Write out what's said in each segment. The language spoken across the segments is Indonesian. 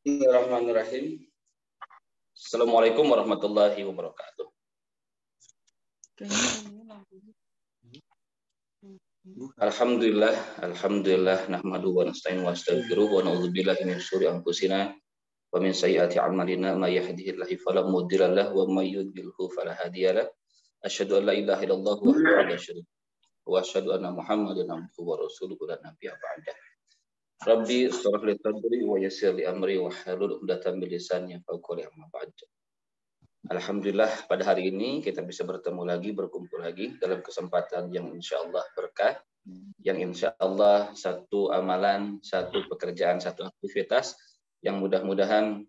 Bismillahirrahmanirrahim. Assalamualaikum warahmatullahi wabarakatuh. Alhamdulillah nahmaduhu wa nasta'inu wa nastaghfiruh wa na'udzu billahi min syururi anfusina wa min sayyiati a'malina may yahdihillahu fala mudilla lahu wa may yudlilhu fala hadiya lahu. Asyhadu an la ilaha illallah wahdahu la syarika lahu wa asyhadu anna Muhammadan abduhu wa rasuluhu la nabiyya ba'dah. Rabbi shrah li sadri wa yassir li amri wa hlul 'uqdatam min lisani yafqahu qawli amma ba'd. Alhamdulillah pada hari ini kita bisa bertemu lagi, berkumpul lagi dalam kesempatan yang insya Allah berkah, yang insya Allah satu amalan, satu pekerjaan, satu aktivitas yang mudah-mudahan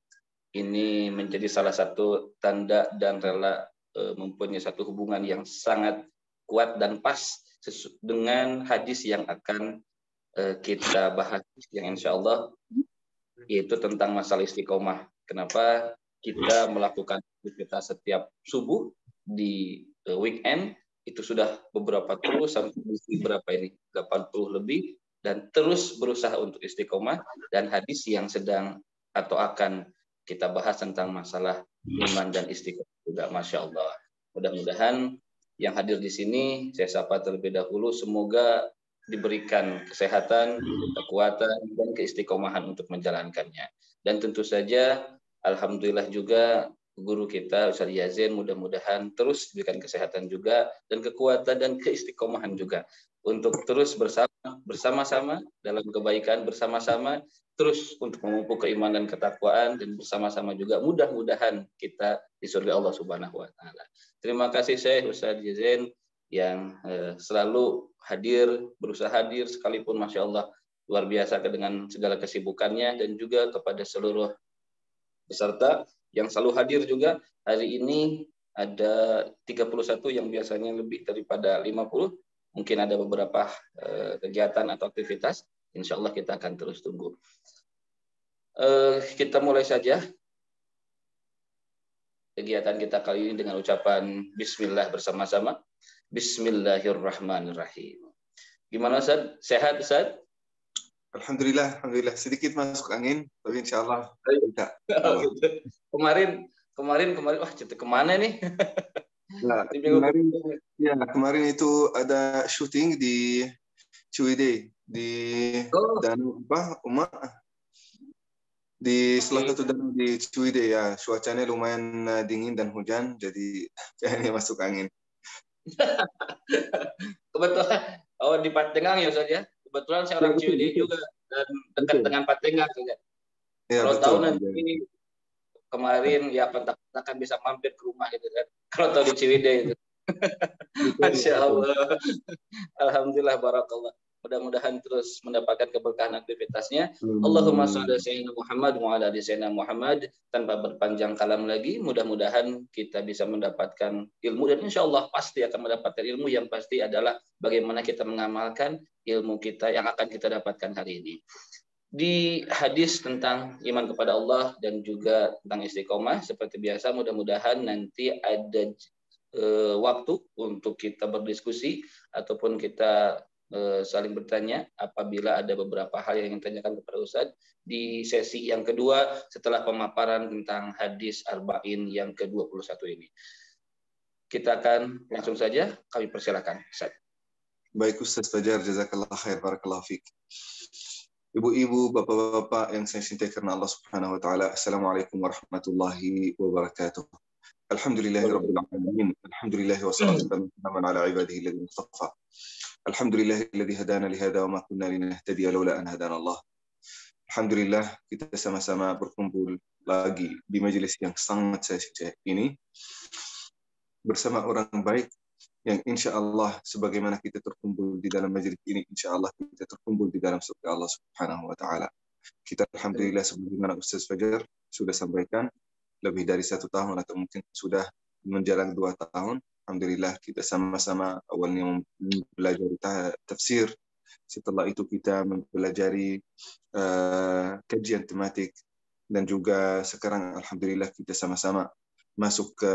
ini menjadi salah satu tanda dan rela mempunyai satu hubungan yang sangat kuat dan pas dengan hadis yang akan kita bahas, yang insya Allah yaitu tentang masalah istiqomah. Kenapa kita melakukan aktivitas setiap subuh di weekend itu sudah beberapa terus sampai berapa ini 80 lebih, dan terus berusaha untuk istiqomah, dan hadis yang sedang atau akan kita bahas tentang masalah iman dan istiqomah juga. Masya Allah, mudah-mudahan yang hadir di sini saya sapa terlebih dahulu, semoga diberikan kesehatan, kekuatan, dan keistiqomahan untuk menjalankannya. Dan tentu saja alhamdulillah juga guru kita Ustaz Yazin mudah-mudahan terus diberikan kesehatan juga dan kekuatan dan keistiqomahan juga untuk terus bersama-sama dalam kebaikan, bersama-sama terus untuk memupuk keimanan dan ketakwaan, dan bersama-sama juga mudah-mudahan kita di surga Allah Subhanahu wa taala. Terima kasih Syekh Ustaz Yazin yang selalu hadir, berusaha hadir sekalipun Masya Allah luar biasa dengan segala kesibukannya, dan juga kepada seluruh peserta yang selalu hadir juga. Hari ini ada 31 yang biasanya lebih daripada 50. Mungkin ada beberapa kegiatan atau aktivitas. Insya Allah kita akan terus tunggu. Kita mulai saja kegiatan kita kali ini dengan ucapan Bismillah bersama-sama. Bismillahirrahmanirrahim. Gimana Ustaz? Sehat Ustaz? Alhamdulillah, alhamdulillah. Sedikit masuk angin, tapi insya Allah tidak. Kemarin, wah cerita kemana nih? Nah, kemarin itu ada syuting di Ciwidey, di danau di salah satu danau di Ciwidey ya. Cuacanya lumayan dingin dan hujan, jadi ini masuk angin. Kebetulan di Patenggang ya Ustaz ya. Kebetulan saya orang Ciwidey juga dan dekat dengan Patenggang juga. Ya, kalau tahu nanti kemarin ya pentak-pentakan bisa mampir ke rumah gitu kan. Kalau tahu di Ciwidey itu. Masya Allah. Alhamdulillah barakallah. Mudah-mudahan terus mendapatkan keberkahan aktivitasnya. Allahumma shalli ala sayyidina Muhammad wa ala ali sayyidina Muhammad. Tanpa berpanjang kalam lagi, mudah-mudahan kita bisa mendapatkan ilmu, dan insya Allah pasti akan mendapatkan ilmu yang pasti adalah bagaimana kita mengamalkan ilmu kita yang akan kita dapatkan hari ini. Di hadis tentang iman kepada Allah dan juga tentang istiqomah, seperti biasa mudah-mudahan nanti ada waktu untuk kita berdiskusi ataupun kita saling bertanya apabila ada beberapa hal yang ingin ditanyakan kepada Ustadz di sesi yang kedua setelah pemaparan tentang hadis Arba'in yang ke-21 ini. Kita akan langsung saja, kami persilakan Ustadz. Baik Ustadz Fajar, jazakallah khair, barakallahu fiik. Ibu-ibu, bapak-bapak yang saya cintai karena Allah Subhanahu wa taala, assalamualaikum warahmatullahi wabarakatuh. Alhamdulillahirabbil alamin. Alhamdulillah wassalatu wassalamu ala ibadihi alladhina istafa. Alhamdulillahilladzi hadana li hadza wa ma kunna linahtadiya laula an hadana Allah. Alhamdulillah kita sama-sama berkumpul lagi di majelis yang sangat saya cintai ini bersama orang baik yang insya Allah sebagaimana kita terkumpul di dalam majelis ini, insya Allah kita terkumpul di dalam surga Allah Subhanahu wa taala. Kita alhamdulillah sebagaimana Ustaz Fajar sudah sampaikan lebih dari 1 tahun atau mungkin sudah menjelang 2 tahun. Alhamdulillah kita sama-sama awalnya mempelajari tafsir, setelah itu kita mempelajari kajian tematik, dan juga sekarang alhamdulillah kita sama-sama masuk ke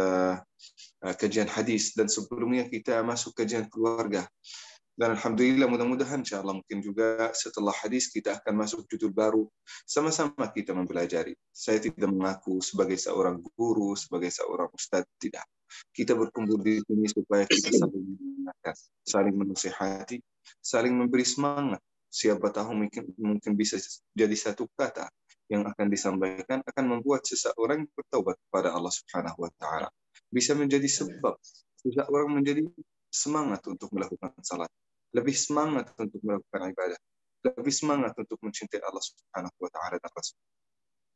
kajian hadis, dan sebelumnya kita masuk kajian keluarga. Dan alhamdulillah mudah-mudahan insyaAllah mungkin juga setelah hadis kita akan masuk judul baru. Sama-sama kita mempelajari. Saya tidak mengaku sebagai seorang guru, sebagai seorang ustadz, tidak. Kita berkumpul di sini supaya kita saling mengingatkan, saling menasihati, saling memberi semangat. Siapa tahu mungkin bisa jadi satu kata yang akan disampaikan akan membuat seseorang bertaubat kepada Allah Subhanahu wa taala. Bisa menjadi sebab seseorang menjadi semangat untuk melakukan salat, lebih semangat untuk melakukan ibadah, lebih semangat untuk mencintai Allah Subhanahu wa taala dan Rasul.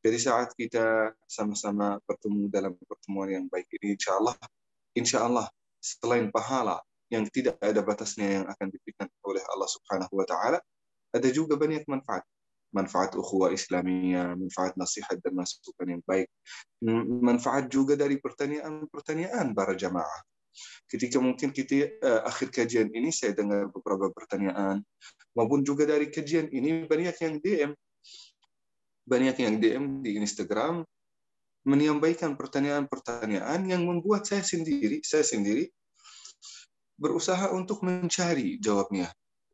Jadi saat kita sama-sama bertemu dalam pertemuan yang baik ini, insya Allah selain pahala yang tidak ada batasnya yang akan diberikan oleh Allah Subhanahu wa taala, ada juga banyak manfaat. Manfaat ukhuwah Islamiyah, manfaat nasihat dan masukan yang baik, manfaat juga dari pertanyaan-pertanyaan para jamaah. Ketika mungkin kita akhir kajian ini saya dengar beberapa pertanyaan, maupun juga dari kajian ini banyak yang DM di Instagram menyampaikan pertanyaan-pertanyaan yang membuat saya sendiri berusaha untuk mencari jawabnya,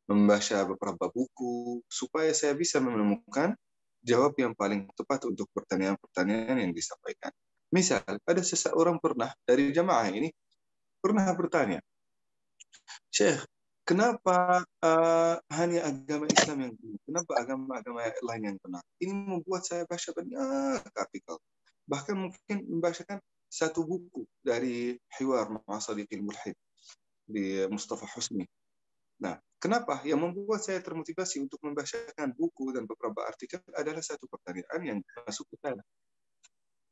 membaca beberapa buku supaya saya bisa menemukan jawab yang paling tepat untuk pertanyaan-pertanyaan yang disampaikan. Misal, ada seseorang dari jamaah ini pernah bertanya, Syekh, kenapa hanya agama Islam yang benar? Kenapa agama-agama lain yang benar? Ini membuat saya baca banyak artikel. Bahkan mungkin membacakan satu buku dari Hiwar Ma'a Sadiqil Mulhid di Mustafa Husni. Nah, kenapa? Yang membuat saya termotivasi untuk membacakan buku dan beberapa artikel adalah satu pertanyaan yang masuk ke sana.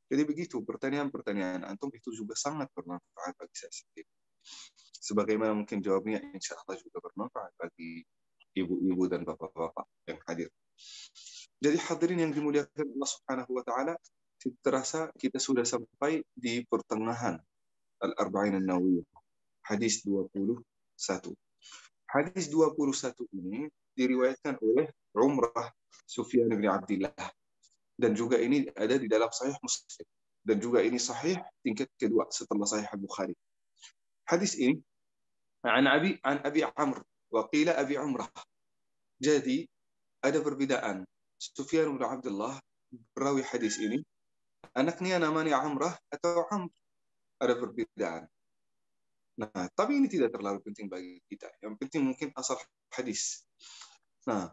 Jadi begitu, pertanyaan-pertanyaan antum itu juga sangat bermanfaat bagi saya sendiri. Sebagaimana mungkin jawabnya insya Allah juga bermanfaat bagi ibu-ibu dan bapak-bapak yang hadir. Jadi hadirin yang dimuliakan Allah Subhanahu wa taala, terasa kita sudah sampai di pertengahan Al-Arba'in An-Nawawiyah, hadis 21. Hadis 21 ini diriwayatkan oleh Umrah Sufyan bin Abdillah, dan juga ini ada di dalam Sahih Muslim, dan juga ini sahih tingkat kedua setelah Sahih Al-Bukhari. Hadis ini an Abi Amr wa qila Abi Umrah. Jadi ada perbedaan. Sufyan bin Abdullah perawi hadis ini, anaknya namanya Amrah atau Amr, ada perbedaan. Nah, tapi ini tidak terlalu penting bagi kita. Yang penting mungkin asal hadis. Nah,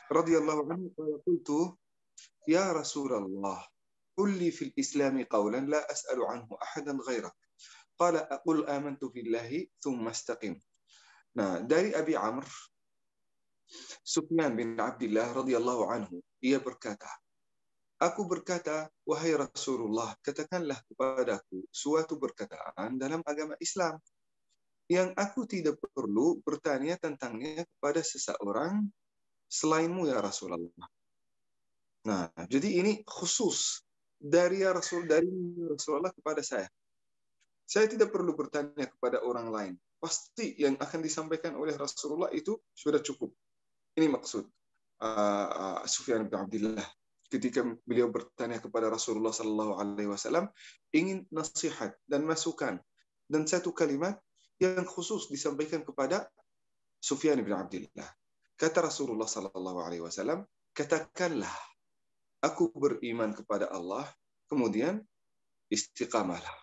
radhiyallahu anhu qultu ya Rasulullah, qul li fil Islam qawlan la as'alu anhu ahadan ghairak. Qala aqul amantu billahi thumma istaqim. Nah, dari Abi Amr, Sufyan bin Abdillah radhiyallahu anhu, ia berkata, aku berkata, wahai Rasulullah, katakanlah kepadaku suatu perkataan dalam agama Islam yang aku tidak perlu bertanya tentangnya kepada seseorang selainmu ya Rasulullah. Nah, jadi ini khusus dari Rasulullah kepada saya. Saya tidak perlu bertanya kepada orang lain. Pasti yang akan disampaikan oleh Rasulullah itu sudah cukup. Ini maksud Sufyan bin Abdillah. Ketika beliau bertanya kepada Rasulullah Sallallahu Alaihi Wasallam, ingin nasihat dan masukan dan satu kalimat yang khusus disampaikan kepada Sufyan bin Abdillah. Kata Rasulullah Sallallahu Alaihi Wasallam, katakanlah, aku beriman kepada Allah, kemudian istiqamalah.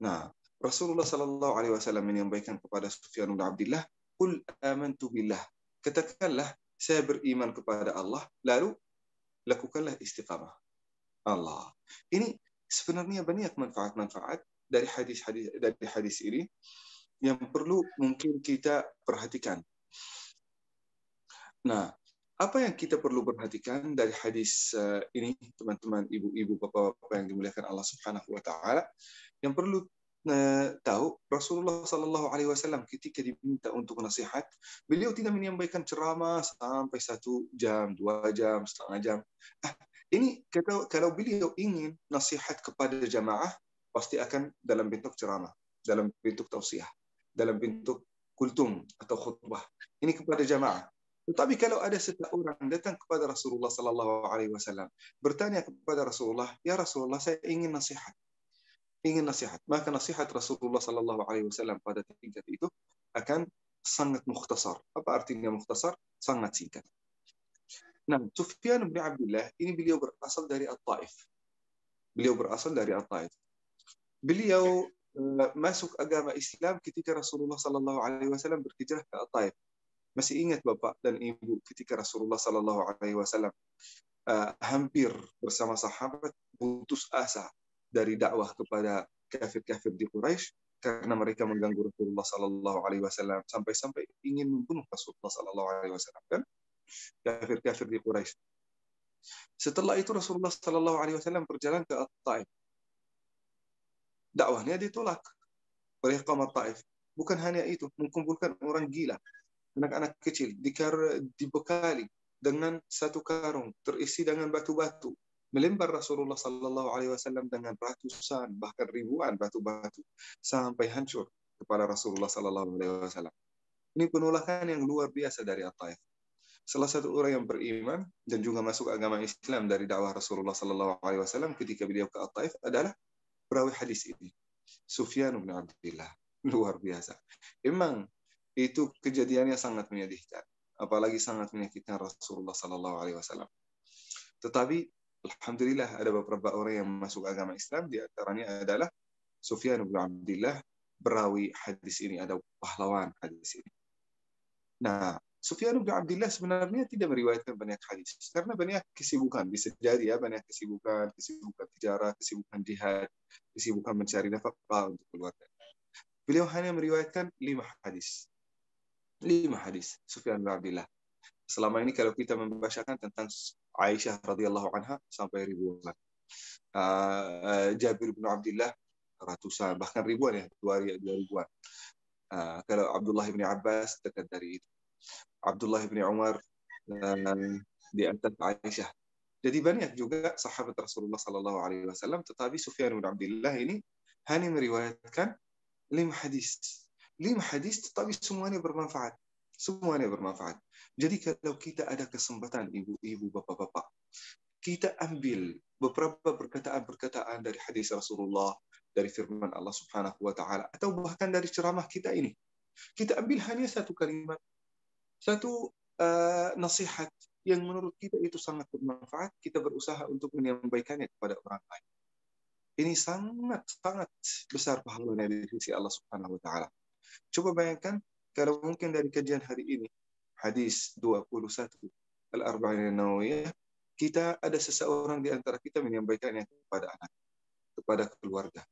Nah, Rasulullah Sallallahu Alaihi Wasallam menyampaikan kepada Sufyan bin Abdillah, qul amantu billah, katakanlah saya beriman kepada Allah, lalu lakukanlah istiqamah. Allah. Ini sebenarnya banyak manfaat-manfaat dari hadis ini yang perlu mungkin kita perhatikan. Nah, apa yang kita perlu perhatikan dari hadis ini, teman-teman, ibu-ibu, bapak-bapak yang dimuliakan Allah Subhanahu wa taala, yang perlu tahu, Rasulullah Sallallahu Alaihi Wasallam ketika diminta untuk nasihat, beliau tidak menyampaikan ceramah sampai 1 jam, 2 jam, setengah jam. Ini kalau beliau ingin nasihat kepada jamaah, pasti akan dalam bentuk ceramah, dalam bentuk tausiah, dalam bentuk kultum atau khutbah. Ini kepada jamaah. Tetapi kalau ada seseorang datang kepada Rasulullah Sallallahu Alaihi Wasallam, bertanya kepada Rasulullah, ya Rasulullah, saya ingin nasihat. Maka nasihat Rasulullah Sallallahu Alaihi Wasallam pada tingkat itu akan sangat mukhtasar. Apa artinya mukhtasar? Sangat singkat. Nah, Sufyan bin Abdullah ini beliau berasal dari At-Taif. Beliau masuk agama Islam ketika Rasulullah Sallallahu Alaihi Wasallam berhijrah ke At-Taif. Masih ingat Bapak dan Ibu ketika Rasulullah Sallallahu Alaihi Wasallam hampir bersama sahabat putus asa dari dakwah kepada kafir-kafir di Quraisy karena mereka mengganggu Rasulullah Sallallahu Alaihi Wasallam sampai-sampai ingin membunuh Rasulullah Sallallahu Alaihi Wasallam, kan? Kafir-kafir di Quraisy. Setelah itu Rasulullah Sallallahu Alaihi Wasallam berjalan ke At-Taif. Dakwahnya ditolak oleh kaum Taif. Bukan hanya itu, mengumpulkan orang gila, anak-anak kecil, dibekali dengan satu karung terisi dengan batu-batu, melempar Rasulullah Sallallahu Alaihi Wasallam dengan ratusan bahkan ribuan batu-batu sampai hancur kepala Rasulullah Sallallahu Alaihi Wasallam. Ini penolakan yang luar biasa dari At-Taif. Salah satu orang yang beriman dan juga masuk agama Islam dari dakwah Rasulullah Sallallahu Alaihi Wasallam ketika beliau ke At-Taif adalah perawi hadis ini, Sufyan bin Abdullah. Luar biasa. Memang itu kejadiannya sangat menyedihkan, apalagi sangat menyakitkan Rasulullah Sallallahu Alaihi Wasallam. Tetapi alhamdulillah ada beberapa orang yang masuk agama Islam, di antaranya adalah Sufyan bin Abdullah, perawi hadis ini, ada pahlawan hadis ini. Nah, Sufyan bin Abdullah sebenarnya tidak meriwayatkan banyak hadis karena banyak kesibukan, bisa jadi ya, banyak kesibukan tijarah, kesibukan jihad, kesibukan mencari nafkah untuk keluarga. Beliau hanya meriwayatkan 5 hadis. 5 hadis Sufyan bin Abdullah. Selama ini kalau kita membacakan tentang Aisyah radhiyallahu anha sampai ribuan. Jabir bin Abdullah ratusan, bahkan ribuan ya, 2 ribuan. Kalau Abdullah bin Abbas dekat dari itu. Abdullah bin Umar di atas Aisyah. Jadi banyak juga sahabat Rasulullah Sallallahu Alaihi Wasallam, tetapi Sufyan bin Abdullah ini hanya meriwayatkan 5 hadis. 5 hadis, tetapi semuanya bermanfaat. Jadi kalau kita ada kesempatan, ibu-ibu, bapak-bapak, kita ambil beberapa perkataan-perkataan dari hadis Rasulullah, dari firman Allah Subhanahu Wa Taala, atau bahkan dari ceramah kita ini, kita ambil hanya satu kalimat, satu nasihat yang menurut kita itu sangat bermanfaat, kita berusaha untuk menyampaikannya kepada orang lain. Ini sangat besar pahalanya di sisi Allah Subhanahu Wa Taala. Coba bayangkan kalau mungkin dari kajian hari ini, hadis 21 Al-Arba'in An-Nawawiyah, kita ada seseorang di antara kita menyampaikannya kepada anak, kepada keluarga,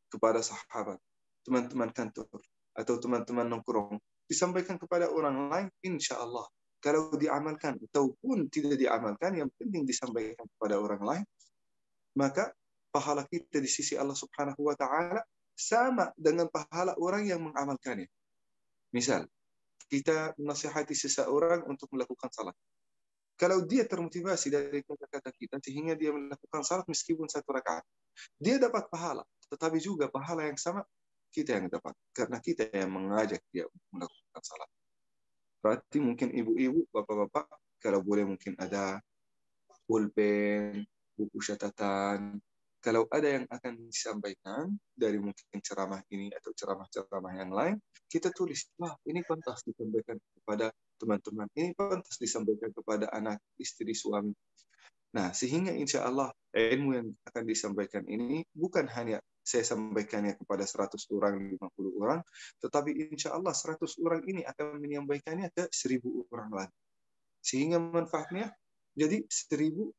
kepada sahabat, teman-teman kantor, atau teman-teman nongkrong, disampaikan kepada orang lain, insya Allah, kalau diamalkan ataupun tidak diamalkan, yang penting disampaikan kepada orang lain, maka pahala kita di sisi Allah Subhanahu Wa Taala sama dengan pahala orang yang mengamalkannya. Misal, kita menasihati seseorang untuk melakukan salat. Kalau dia termotivasi dari kata-kata kita sehingga dia melakukan salat meskipun 1 rakaat, dia dapat pahala, tetapi juga pahala yang sama kita yang dapat, karena kita yang mengajak dia melakukan salat. Berarti mungkin ibu-ibu, bapak-bapak, kalau boleh mungkin ada pulpen, buku catatan. Kalau ada yang akan disampaikan dari mungkin ceramah ini atau ceramah-ceramah yang lain, kita tulis, wah ini pantas disampaikan kepada teman-teman, ini pantas disampaikan kepada anak, istri, suami. Nah, sehingga insya Allah ilmu yang akan disampaikan ini bukan hanya saya sampaikannya kepada 100 orang, 50 orang, tetapi insya Allah 100 orang ini akan menyampaikannya ke 1000 orang lagi. Sehingga manfaatnya jadi 1100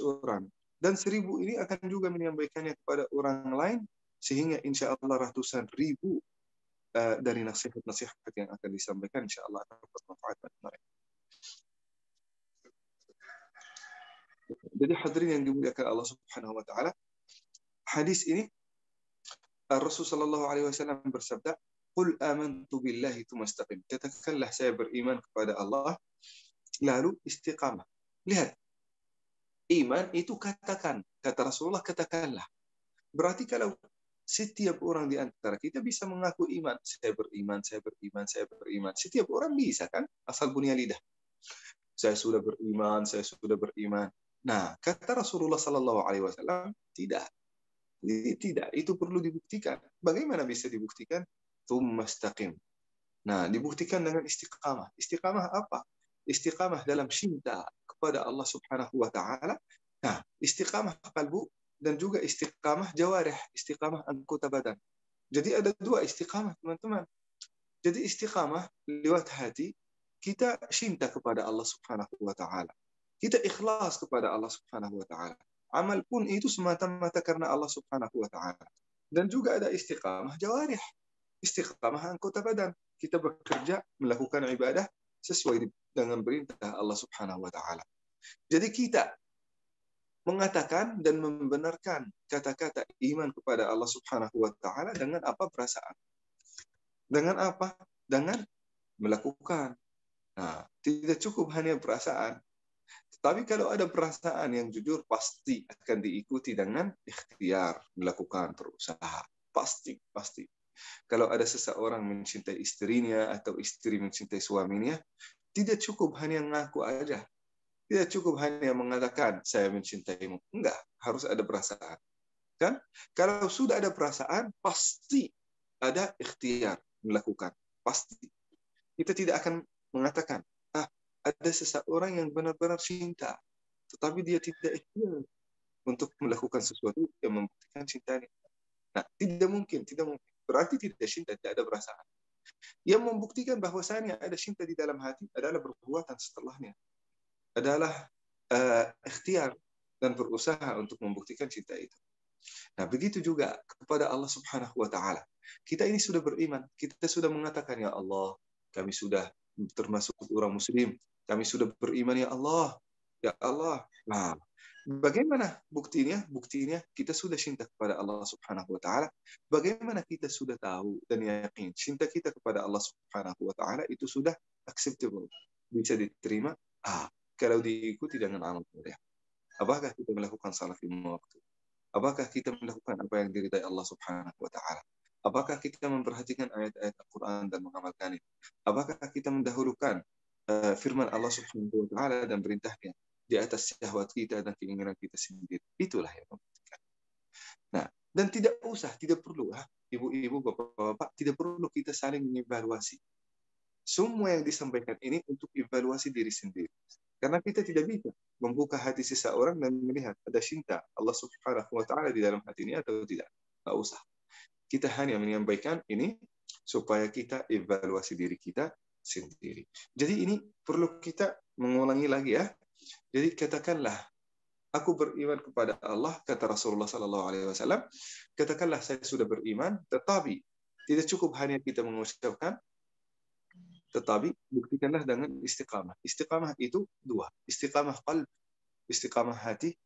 orang. Dan 1000 ini akan juga menyampaikannya kepada orang lain, sehingga insya Allah ratusan ribu dari nasihat-nasihat yang akan disampaikan insya Allah akan bermanfaat bagi mereka. Jadi hadirin yang dimuliakan Allah Subhanahu Wa Taala, hadis ini Rasulullah Sallallahu Alaihi Wasallam bersabda, "Qul amantu billahi tsumma istaqim." Katakanlah saya beriman kepada Allah, lalu istiqamah. Lihat, iman itu katakan, kata Rasulullah katakanlah. Berarti kalau setiap orang di antara kita bisa mengaku iman, saya beriman. Setiap orang bisa kan, asal punya lidah. Saya sudah beriman. Nah, kata Rasulullah Sallallahu Alaihi Wasallam, tidak, itu perlu dibuktikan. Bagaimana bisa dibuktikan? Tsumma istaqim. Nah, dibuktikan dengan istiqamah. Istiqamah apa? Istiqamah dalam cinta kepada Allah Subhanahu wa taala. Nah, istiqamah qalbu dan juga istiqamah jawarih, istiqamah anggota badan. Jadi ada dua istiqamah, teman-teman. Jadi istiqamah lewat hati, kita cinta kepada Allah Subhanahu wa taala. Kita ikhlas kepada Allah Subhanahu wa taala. Amal pun itu semata-mata karena Allah Subhanahu wa taala. Dan juga ada istiqamah jawarih, istiqamah anggota badan. Kita bekerja, melakukan ibadah sesuai dengan perintah Allah Subhanahu wa taala. Jadi kita mengatakan dan membenarkan kata-kata iman kepada Allah Subhanahu wa taala dengan apa? Perasaan. Dengan apa? Dengan melakukan. Nah, tidak cukup hanya perasaan. Tapi kalau ada perasaan yang jujur, pasti akan diikuti dengan ikhtiar, melakukan, berusaha. Pasti, pasti. Kalau ada seseorang mencintai istrinya atau istri mencintai suaminya, tidak cukup hanya ngaku aja. Tidak cukup hanya mengatakan saya mencintaimu. Enggak, harus ada perasaan. Kan? Kalau sudah ada perasaan, pasti ada ikhtiar melakukan. Pasti. Kita tidak akan mengatakan, ada seseorang yang benar-benar cinta, tetapi dia tidak ikhtiar untuk melakukan sesuatu yang membuktikan cintanya. Nah, tidak mungkin, tidak mungkin. Berarti tidak cinta, tidak ada perasaan. Yang membuktikan bahwasanya ada cinta di dalam hati adalah perbuatan setelahnya. Adalah ikhtiar dan berusaha untuk membuktikan cinta itu. Nah, begitu juga kepada Allah Subhanahu wa taala. Kita ini sudah beriman, kita sudah mengatakan ya Allah, kami sudah termasuk orang muslim, kami sudah beriman ya Allah. Ya Allah. Nah, bagaimana buktinya? Buktinya kita sudah cinta kepada Allah Subhanahu wa taala. Bagaimana kita sudah tahu dan yakin cinta kita kepada Allah Subhanahu wa taala itu sudah acceptable, bisa diterima? Kalau diikuti dengan amal soleh. Apakah kita melakukan salat lima waktu? Apakah kita melakukan apa yang diridai Allah Subhanahu wa taala? Apakah kita memperhatikan ayat-ayat Al-Quran dan mengamalkannya? Apakah kita mendahulukan firman Allah Subhanahu wa taala dan perintahnya di atas syahwat kita dan keinginan kita sendiri? Itulah yang membuktikan. Nah, dan tidak usah, tidak perlu, ibu-ibu, bapak-bapak, tidak perlu kita saling mengevaluasi. Semua yang disampaikan ini untuk evaluasi diri sendiri. Karena kita tidak bisa membuka hati seseorang dan melihat ada cinta Allah Subhanahu wa taala di dalam hati ini atau tidak. Tidak usah. Kita hanya menyampaikan ini supaya kita evaluasi diri kita sendiri. Jadi ini perlu kita mengulangi lagi ya. Jadi katakanlah, aku beriman kepada Allah, kata Rasulullah SAW. Katakanlah saya sudah beriman, tetapi tidak cukup hanya kita mengucapkan, tetapi buktikanlah dengan istiqamah. Istiqamah itu dua. Istiqamah qalb, istiqamah hati.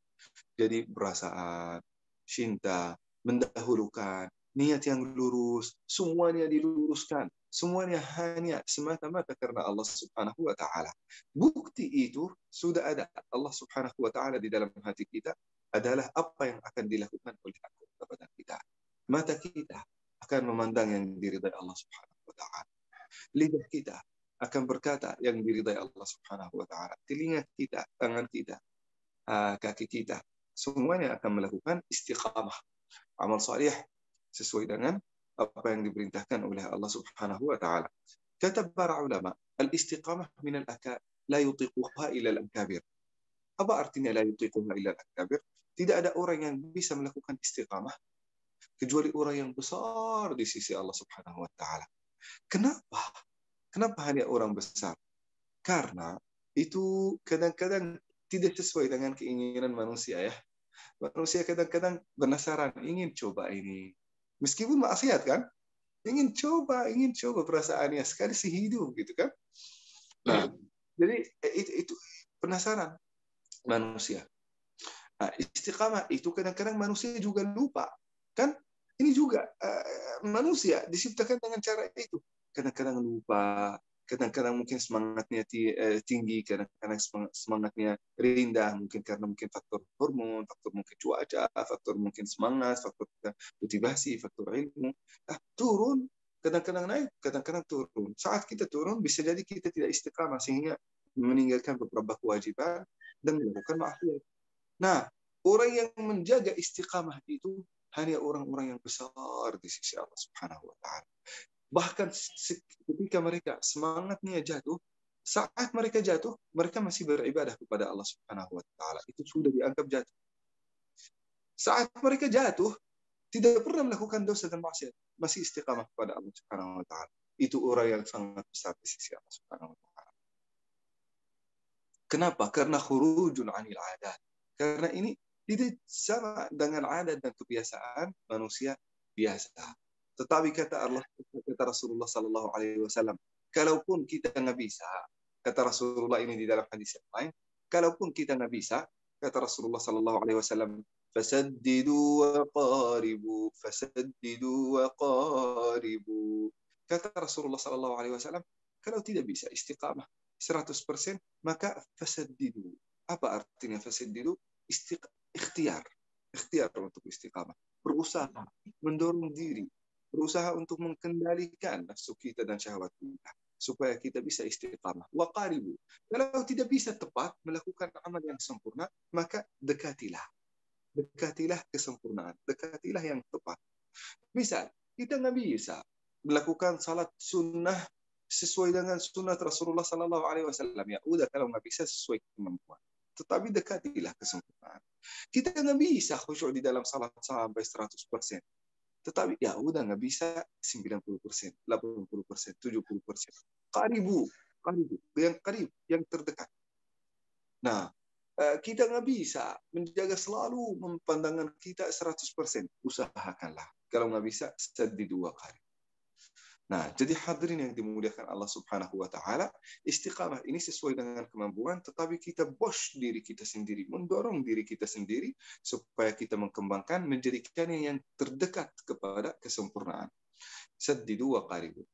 Jadi perasaan, cinta, mendahulukan, niat yang lurus, semuanya diluruskan. Semuanya hanya semata-mata karena Allah Subhanahu wa taala. Bukti itu sudah ada. Allah Subhanahu wa taala di dalam hati kita adalah apa yang akan dilakukan oleh kepada kita. Mata kita akan memandang yang diridai Allah Subhanahu wa taala. Lidah kita akan berkata yang diridai Allah Subhanahu wa taala. Telinga kita, tangan kita, kaki kita, semuanya akan melakukan istiqamah, amal salih sesuai dengan apa yang diperintahkan oleh Allah Subhanahu wa taala. Kata para ulama, al-istiqamah min al-akabir la yutiquha illa al-akabir. Apa artinya la yutiquha illa al-akabir? Tidak ada orang yang bisa melakukan istiqamah kecuali orang yang besar di sisi Allah Subhanahu wa taala. Kenapa? Kenapa hanya orang besar? Karena itu kadang-kadang tidak sesuai dengan keinginan manusia ya. Manusia kadang-kadang penasaran, ingin coba ini. Meskipun maksiat kan? Ingin coba perasaannya sekali sehidup gitu kan? Nah, jadi itu penasaran manusia. Nah, istiqamah itu kadang-kadang manusia juga lupa. Kan? Ini juga manusia diciptakan dengan cara itu. Kadang-kadang lupa, kadang-kadang mungkin semangatnya tinggi, kadang-kadang semangatnya rendah, mungkin karena mungkin faktor hormon, faktor mungkin cuaca, faktor mungkin semangat, faktor motivasi, faktor ilmu. Turun, kadang-kadang naik, kadang-kadang turun. Saat kita turun, bisa jadi kita tidak istiqamah, sehingga meninggalkan beberapa kewajiban dan melakukan maksiat. Nah, orang yang menjaga istiqamah itu hanya orang-orang yang besar di sisi Allah Subhanahu wa taala. Bahkan ketika mereka semangatnya jatuh, saat mereka jatuh, mereka masih beribadah kepada Allah Subhanahu wa taala. Itu sudah dianggap jatuh. Saat mereka jatuh, tidak pernah melakukan dosa dan maksiat, masih istiqamah kepada Allah Subhanahu wa taala. Itu orang yang sangat besar di sisi Allah Subhanahu wa taala. Kenapa? Karena khurujun 'anil 'adat. Karena ini tidak sama dengan adat dan kebiasaan manusia biasa. Tetapi kata Rasulullah sallallahu alaihi wasallam, kalaupun kita nggak bisa, kata Rasulullah ini di dalam hadis yang lain, kalaupun kita nggak bisa, kata Rasulullah sallallahu alaihi wasallam, fasaddidu wa qaribu, fasaddidu wa qaribu. Kata Rasulullah sallallahu alaihi wasallam, kalau tidak bisa istiqamah 100%, maka fasaddidu. Apa artinya fasaddidu? Ikhtiar untuk istiqamah, berusaha mendorong diri, berusaha untuk mengendalikan nafsu kita dan syahwat kita supaya kita bisa istiqamah. Wa qaribu. Kalau tidak bisa tepat melakukan amal yang sempurna, maka dekatilah kesempurnaan, dekatilah yang tepat. Misal kita nggak bisa melakukan salat sunnah sesuai dengan sunnah Rasulullah Sallallahu Alaihi Wasallam, ya udah, kalau nggak bisa sesuai kemampuan, tetapi dekatilah kesempurnaan. Kita nggak bisa khusyuk di dalam salat sampai 100%. Tetapi ya udah, nggak bisa 90%, 80%, 70%. Qaribu, yang qarib, yang terdekat. Nah, kita nggak bisa menjaga selalu pandangan kita 100%. Usahakanlah. Kalau nggak bisa, saddidu wa qarib. Nah, jadi hadirin yang dimuliakan Allah Subhanahu wa taala, istiqamah ini sesuai dengan kemampuan, tetapi kita push diri kita sendiri, mendorong diri kita sendiri supaya kita mengembangkan, menjadikan yang terdekat kepada kesempurnaan. Saddidu wa qaribu.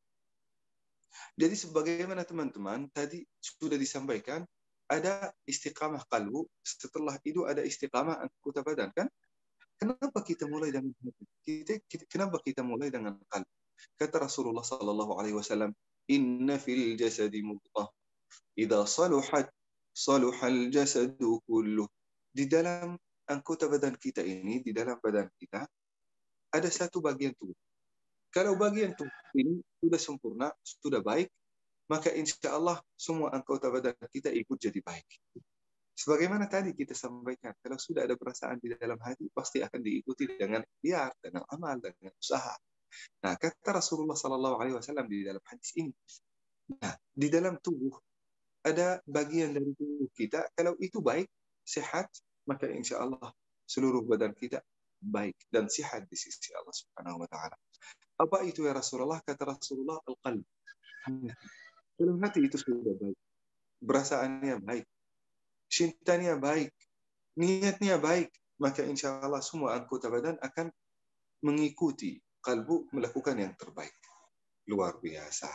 Jadi sebagaimana teman-teman tadi sudah disampaikan, ada istiqamah qalbu, setelah itu ada istiqamah anggota badan, kan? Kenapa kita mulai dengan kenapa kita mulai dengan qalbu? Kata Rasulullah sallallahu alaihi wasallam, "Inna fil jasadi mudghah, idza saluhat saluhal jasadu kulluh." Di dalam anggota badan kita ini, di dalam badan kita ada satu bagian tubuh. Kalau bagian tubuh ini sudah sempurna, sudah baik, maka insya Allah semua anggota badan kita ikut jadi baik. Sebagaimana tadi kita sampaikan, kalau sudah ada perasaan di dalam hati, pasti akan diikuti dengan ikhtiar, dengan amal, dengan usaha. Nah, kata Rasulullah Sallallahu Alaihi Wasallam di dalam hadis ini, nah, di dalam tubuh ada bagian dari tubuh kita, kalau itu baik, sehat, maka insya Allah seluruh badan kita baik dan sehat di sisi Allah Subhanahu Wa Taala. Apa itu ya Rasulullah? Kata Rasulullah, al-qalb. Dalam hati itu sudah baik, perasaannya baik, cintanya baik, niatnya baik, maka insya Allah semua anggota badan akan mengikuti kalbu melakukan yang terbaik. Luar biasa.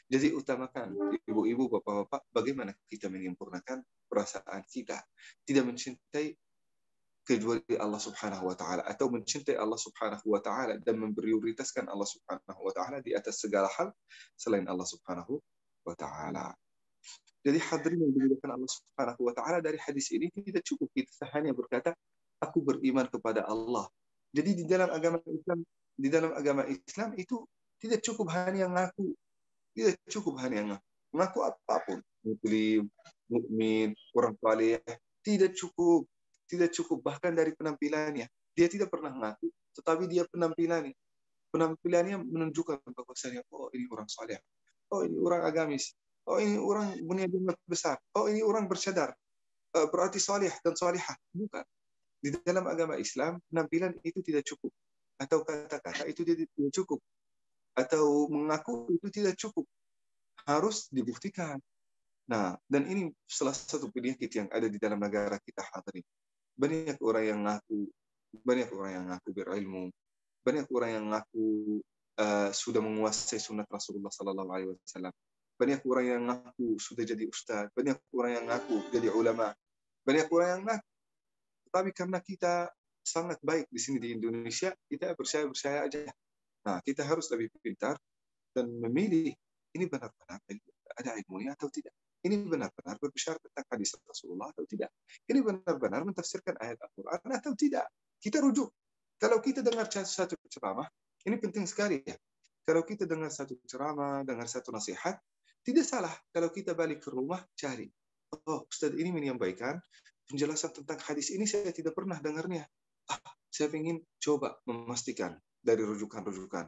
Jadi utamakan, ibu-ibu, bapak-bapak, bagaimana kita menyempurnakan perasaan kita. Tidak mencintai kecuali Allah Subhanahu wa taala, atau mencintai Allah Subhanahu wa taala dan memprioritaskan Allah Subhanahu wa taala di atas segala hal selain Allah Subhanahu wa taala. Jadi hadirin yang dimuliakan Allah Subhanahu wa taala, dari hadis ini tidak cukup kita hanya berkata aku beriman kepada Allah. Jadi di dalam agama Islam itu tidak cukup hanya ngaku. Tidak cukup hanya ngaku apapun. Muslim, mukmin, orang saleh, tidak cukup. Tidak cukup, bahkan dari penampilannya. Dia tidak pernah ngaku, tetapi dia penampilannya menunjukkan bahwasanya, oh ini orang saleh, oh ini orang agamis, oh ini orang punya jumlah besar, oh ini orang bersyadar, berarti saleh dan salihah. Bukan. Di dalam agama Islam, penampilan itu tidak cukup. Atau kata-kata itu tidak cukup. Atau mengaku itu tidak cukup. Harus dibuktikan. Nah, dan ini salah satu penyakit yang ada di dalam negara kita hadirin. Banyak orang yang ngaku berilmu, banyak orang yang ngaku sudah menguasai sunnah Rasulullah Sallallahu Alaihi Wasallam, banyak orang yang ngaku sudah jadi ustaz, banyak orang yang ngaku jadi ulama, banyak orang yang ngaku. Tapi karena kita sangat baik di sini di Indonesia, kita percaya aja. Nah, kita harus lebih pintar dan memilih ini benar-benar ada ilmunya atau tidak. Ini benar-benar berbicara tentang hadis Rasulullah atau tidak. Ini benar-benar mentafsirkan ayat Al-Quran atau tidak. Kita rujuk. Kalau kita dengar satu ceramah, ini penting sekali ya. Kalau kita dengar satu ceramah, dengar satu nasihat, tidak salah kalau kita balik ke rumah cari. Oh, Ustaz ini menyampaikan penjelasan tentang hadis ini saya tidak pernah dengarnya. Saya ingin coba memastikan dari rujukan-rujukan.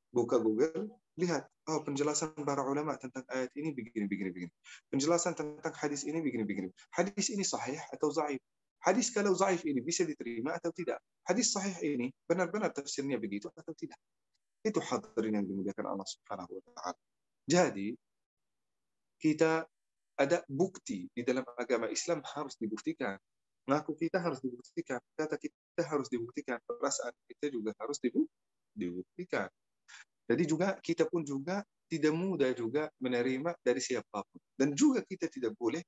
Buka Google, lihat, oh penjelasan para ulama tentang ayat ini begini. Penjelasan tentang hadis ini begini. Hadis ini sahih atau dhaif? Hadis kalau dhaif ini bisa diterima atau tidak? Hadis sahih ini benar-benar tafsirnya begitu atau tidak? Itu hadirin yang dimuliakan Allah Subhanahu wa taala. Jadi, kita ada bukti di dalam agama Islam harus dibuktikan. Ngaku kita harus dibuktikan, kata kita harus dibuktikan, perasaan kita juga harus dibuktikan. Jadi juga kita pun juga tidak mudah juga menerima dari siapapun. Dan juga kita tidak boleh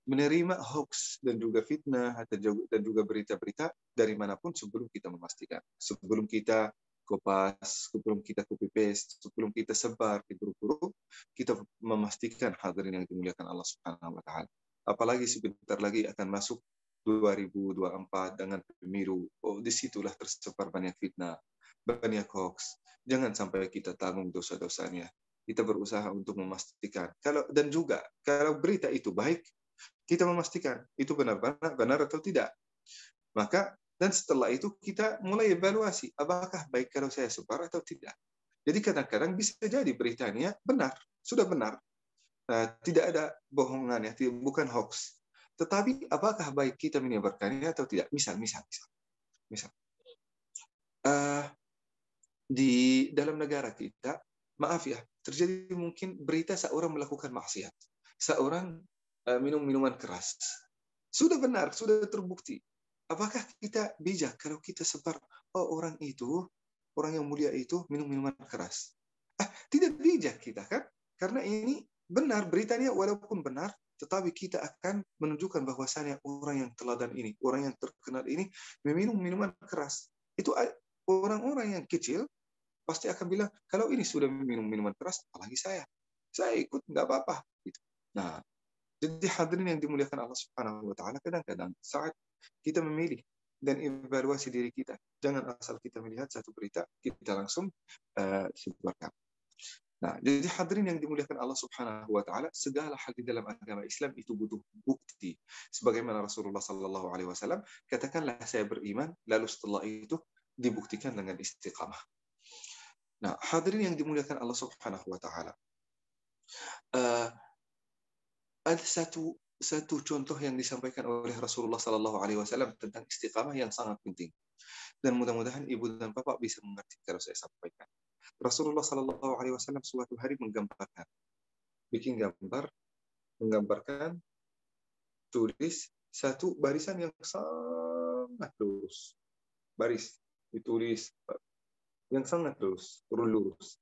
menerima hoax dan juga fitnah dan juga berita-berita dari manapun sebelum kita memastikan. Sebelum kita kopas, sebelum kita copy paste, sebelum kita sebar di grup-grup, kita memastikan hadirin yang dimuliakan Allah Subhanahu wa taala. Apalagi sebentar lagi akan masuk 2024 dengan pemilu. Oh, disitulah tersebar banyak fitnah, banyak hoax. Jangan sampai kita tanggung dosa-dosanya. Kita berusaha untuk memastikan. Dan juga kalau berita itu baik, kita memastikan itu benar atau tidak. Maka dan setelah itu kita mulai evaluasi apakah baik kalau saya sebar atau tidak. Jadi kadang-kadang bisa jadi beritanya benar, sudah benar. Tidak ada bohongannya, bukan hoax. Tetapi apakah baik kita menyebarkannya atau tidak? Misal. Di dalam negara kita, maaf ya, terjadi mungkin berita seorang melakukan maksiat, seorang minum minuman keras. Sudah benar, sudah terbukti. Apakah kita bijak kalau kita sebar, oh orang yang mulia itu minum minuman keras? Tidak bijak kita kan? Karena ini benar, beritanya walaupun benar, tetapi kita akan menunjukkan bahwasannya orang yang teladan ini, orang yang terkenal ini meminum minuman keras. Itu orang-orang yang kecil pasti akan bilang, kalau ini sudah minum minuman keras, apalagi saya ikut, nggak apa-apa. Gitu. Nah, jadi hadirin yang dimuliakan Allah Subhanahu wa taala, kadang-kadang saat kita memilih dan evaluasi diri kita, jangan asal kita melihat satu berita, kita langsung sebarkan. Nah, jadi hadirin yang dimuliakan Allah Subhanahu wa taala, segala hal di dalam agama Islam itu butuh bukti. Sebagaimana Rasulullah sallallahu alaihi wasallam, katakanlah saya beriman, lalu setelah itu dibuktikan dengan istiqamah. Nah, hadirin yang dimuliakan Allah Subhanahu wa taala. Ada satu contoh yang disampaikan oleh Rasulullah sallallahu alaihi wasallam tentang istiqamah yang sangat penting. Dan mudah-mudahan ibu dan bapak bisa mengerti kalau saya sampaikan. Rasulullah sallallahu alaihi wasallam suatu hari menggambarkan tulis satu barisan yang sangat lurus. Baris ditulis yang sangat lurus.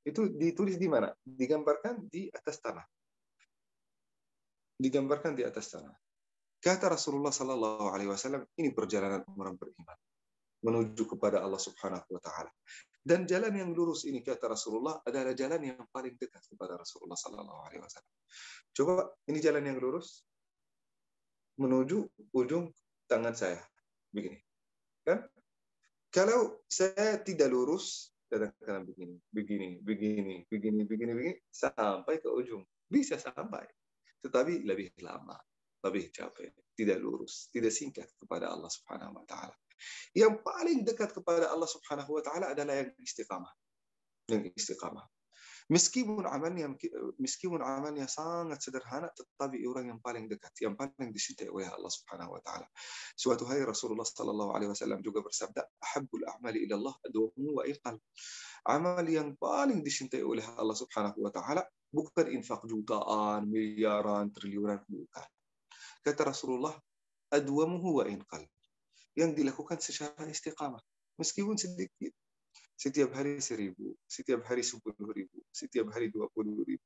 Itu ditulis di mana? Digambarkan di atas tanah. Kata Rasulullah sallallahu alaihi wasallam, ini perjalanan orang beriman menuju kepada Allah Subhanahu wa taala. Dan jalan yang lurus ini, kata Rasulullah, adalah jalan yang paling dekat kepada Rasulullah sallallahu alaihi wasallam. Coba ini jalan yang lurus menuju ujung tangan saya. Begini. Kan? Kalau saya tidak lurus, kadang-kadang begini, sampai ke ujung. Bisa sampai. Tetapi lebih lama, lebih capek, tidak lurus, tidak singkat kepada Allah Subhanahu wa taala. Yang paling dekat kepada Allah Subhanahu wa taala adalah yang istiqamah. Meskipun amalnya sangat sederhana, tetapi orang yang paling dekat, yang paling dicintai oleh Allah Subhanahu wa taala. Suatu hari Rasulullah sallallahu alaihi wasallam juga bersabda, "Ahabbul a'mali ila Allah adwamuhu wa iqal." Amal yang paling dicintai oleh Allah Subhanahu wa taala bukan infak jutaan, miliaran, triliunan, bukan. Kata Rasulullah, adwamuhu wa iqal. Yang dilakukan secara istiqamah, meskipun sedikit. Setiap hari 1.000, setiap hari 10.000, setiap hari 20.000.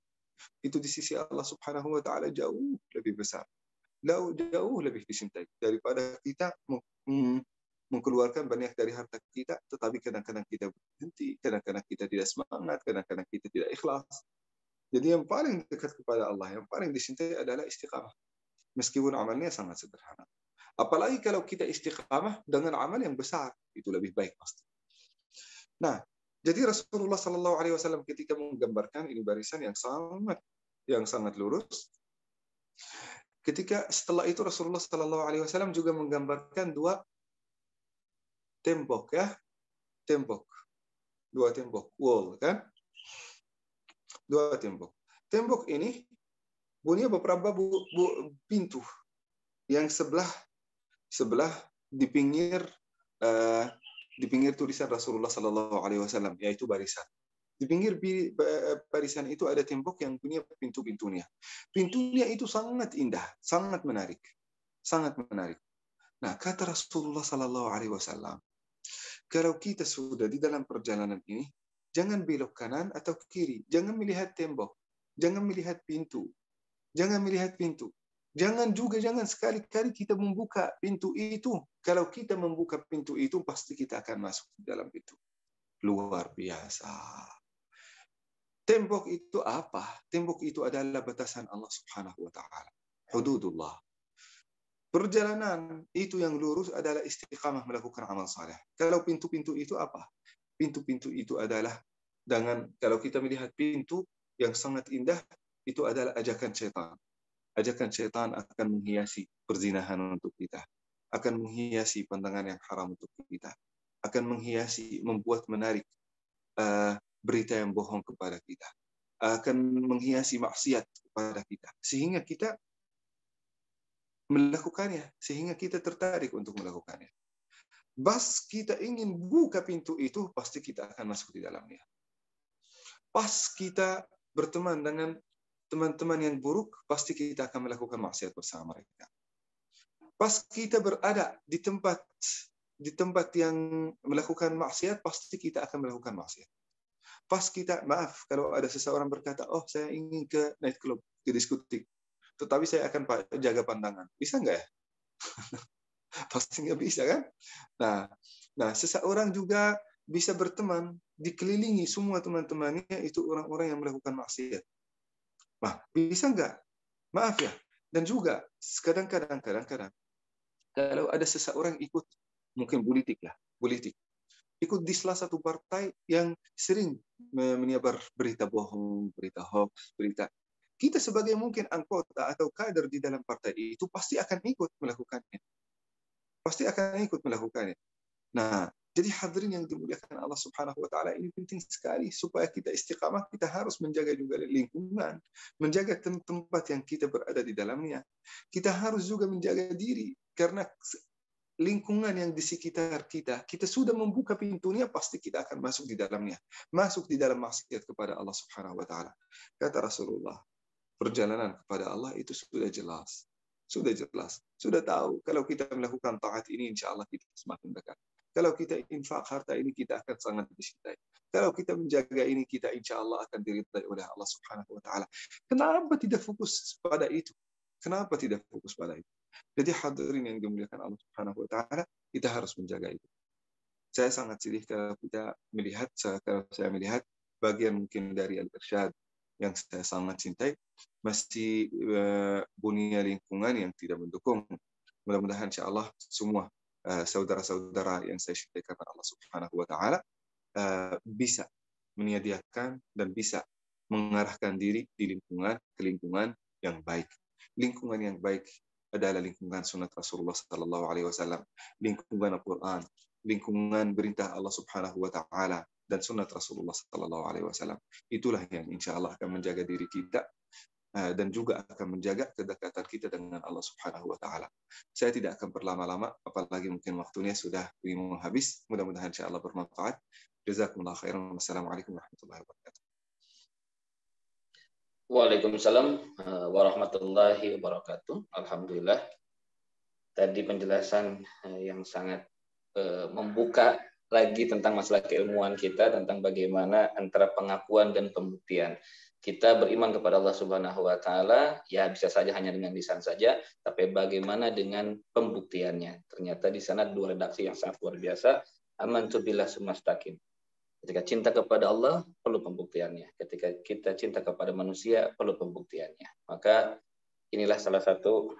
Itu di sisi Allah Subhanahu wa taala jauh lebih besar. Jauh lebih dicintai daripada kita mengeluarkan banyak dari harta kita, tetapi kadang-kadang kita berhenti, kadang-kadang kita tidak semangat, kadang-kadang kita tidak ikhlas. Jadi yang paling dekat kepada Allah, yang paling dicintai adalah istiqamah. Meskipun amalnya sangat sederhana. Apalagi kalau kita istiqamah dengan amal yang besar, itu lebih baik pasti. Nah, Jadi Rasulullah Sallallahu Alaihi Wasallam ketika menggambarkan ini barisan yang sangat lurus. Ketika setelah itu Rasulullah Sallallahu Alaihi Wasallam juga menggambarkan dua tembok, ya, dua tembok, wall, kan? Dua tembok. Tembok ini punya beberapa pintu yang sebelah di pinggir tulisan Rasulullah Sallallahu Alaihi Wasallam, yaitu barisan. Di pinggir barisan itu ada tembok yang punya pintu-pintunya. Pintunya itu sangat indah, sangat menarik, sangat menarik. Nah, kata Rasulullah Sallallahu Alaihi Wasallam, kalau kita sudah di dalam perjalanan ini, jangan belok kanan atau kiri, jangan melihat tembok, jangan melihat pintu, jangan melihat pintu. Jangan sekali-kali kita membuka pintu itu. Kalau kita membuka pintu itu, pasti kita akan masuk di dalam pintu. Luar biasa. Tembok itu apa? Tembok itu adalah batasan Allah Subhanahu wa Ta'ala. Hududullah. Perjalanan itu yang lurus adalah istiqamah melakukan amal saleh. Kalau pintu-pintu itu apa? Pintu-pintu itu adalah kalau kita melihat pintu yang sangat indah, itu adalah ajakan syaitan. Ajakan syaitan akan menghiasi perzinahan untuk kita, akan menghiasi pandangan yang haram untuk kita, akan menghiasi, membuat menarik berita yang bohong kepada kita, akan menghiasi maksiat kepada kita, sehingga kita melakukannya, sehingga kita tertarik untuk melakukannya. Pas kita ingin buka pintu itu, pasti kita akan masuk di dalamnya. Pas kita berteman dengan teman-teman yang buruk, pasti kita akan melakukan maksiat bersama mereka. Pas kita berada di tempat yang melakukan maksiat, pasti kita akan melakukan maksiat. Pas kita, maaf, kalau ada seseorang berkata, oh saya ingin ke night club, ke diskotik, tetapi saya akan jaga pandangan. Bisa nggak ya? Pasti nggak bisa, kan? Nah, seseorang juga bisa berteman, dikelilingi semua teman-temannya itu orang-orang yang melakukan maksiat. Nah, bisa nggak? Maaf ya. Dan juga kadang-kadang kalau ada seseorang ikut, mungkin politik, ikut di salah satu partai yang sering menyebar berita bohong, berita hoax, kita sebagai mungkin anggota atau kader di dalam partai itu pasti akan ikut melakukannya. Nah, jadi hadirin yang dimuliakan Allah Subhanahu wa Ta'ala, ini penting sekali supaya kita istiqamah. Kita harus menjaga juga lingkungan, menjaga tempat yang kita berada di dalamnya. Kita harus juga menjaga diri, karena lingkungan yang di sekitar kita sudah membuka pintunya, pasti kita akan masuk di dalamnya, masuk di dalam maksiat kepada Allah Subhanahu wa Ta'ala. Kata Rasulullah, perjalanan kepada Allah itu sudah jelas. Sudah tahu kalau kita melakukan taat ini, insya Allah kita semakin dekat. Kalau kita infak harta ini, kita akan sangat dicintai. Kalau kita menjaga ini, kita insya Allah akan diridhai oleh Allah Subhanahu wa Ta'ala. Kenapa tidak fokus pada itu? Jadi hadirin yang dimuliakan Allah Subhanahu wa Ta'ala, kita harus menjaga itu. Saya sangat sedih kalau saya melihat bagian mungkin dari Al-Irsyad yang saya sangat cintai masih punya lingkungan yang tidak mendukung. Mudah-mudahan insya Allah semua saudara-saudara yang saya cintai karena Allah Subhanahu wa Ta'ala bisa menyediakan dan bisa mengarahkan diri di lingkungan yang baik. Lingkungan yang baik adalah lingkungan sunat Rasulullah Sallallahu Alaihi Wasallam, lingkungan Al-Quran, lingkungan perintah Allah Subhanahu wa Ta'ala dan sunat Rasulullah Sallallahu Alaihi Wasallam. Itulah yang insya Allah akan menjaga diri kita dan juga akan menjaga kedekatan kita dengan Allah Subhanahu wa Ta'ala. Saya tidak akan berlama-lama, apalagi mungkin waktunya sudah ingin habis. Mudah-mudahan insya Allah bermanfaat. Jazakumullah khairan. Wassalamualaikum warahmatullahi wabarakatuh. Waalaikumsalam warahmatullahi wabarakatuh. Alhamdulillah. Tadi penjelasan yang sangat membuka lagi tentang masalah keilmuan kita, tentang bagaimana antara pengakuan dan pembuktian. Kita beriman kepada Allah Subhanahu wa Ta'ala, ya bisa saja hanya dengan lisan saja, tapi bagaimana dengan pembuktiannya? Ternyata di sana dua redaksi yang sangat luar biasa. Amantu billah sumastaqim. Ketika cinta kepada Allah, perlu pembuktiannya. Ketika kita cinta kepada manusia, perlu pembuktiannya. Maka inilah salah satu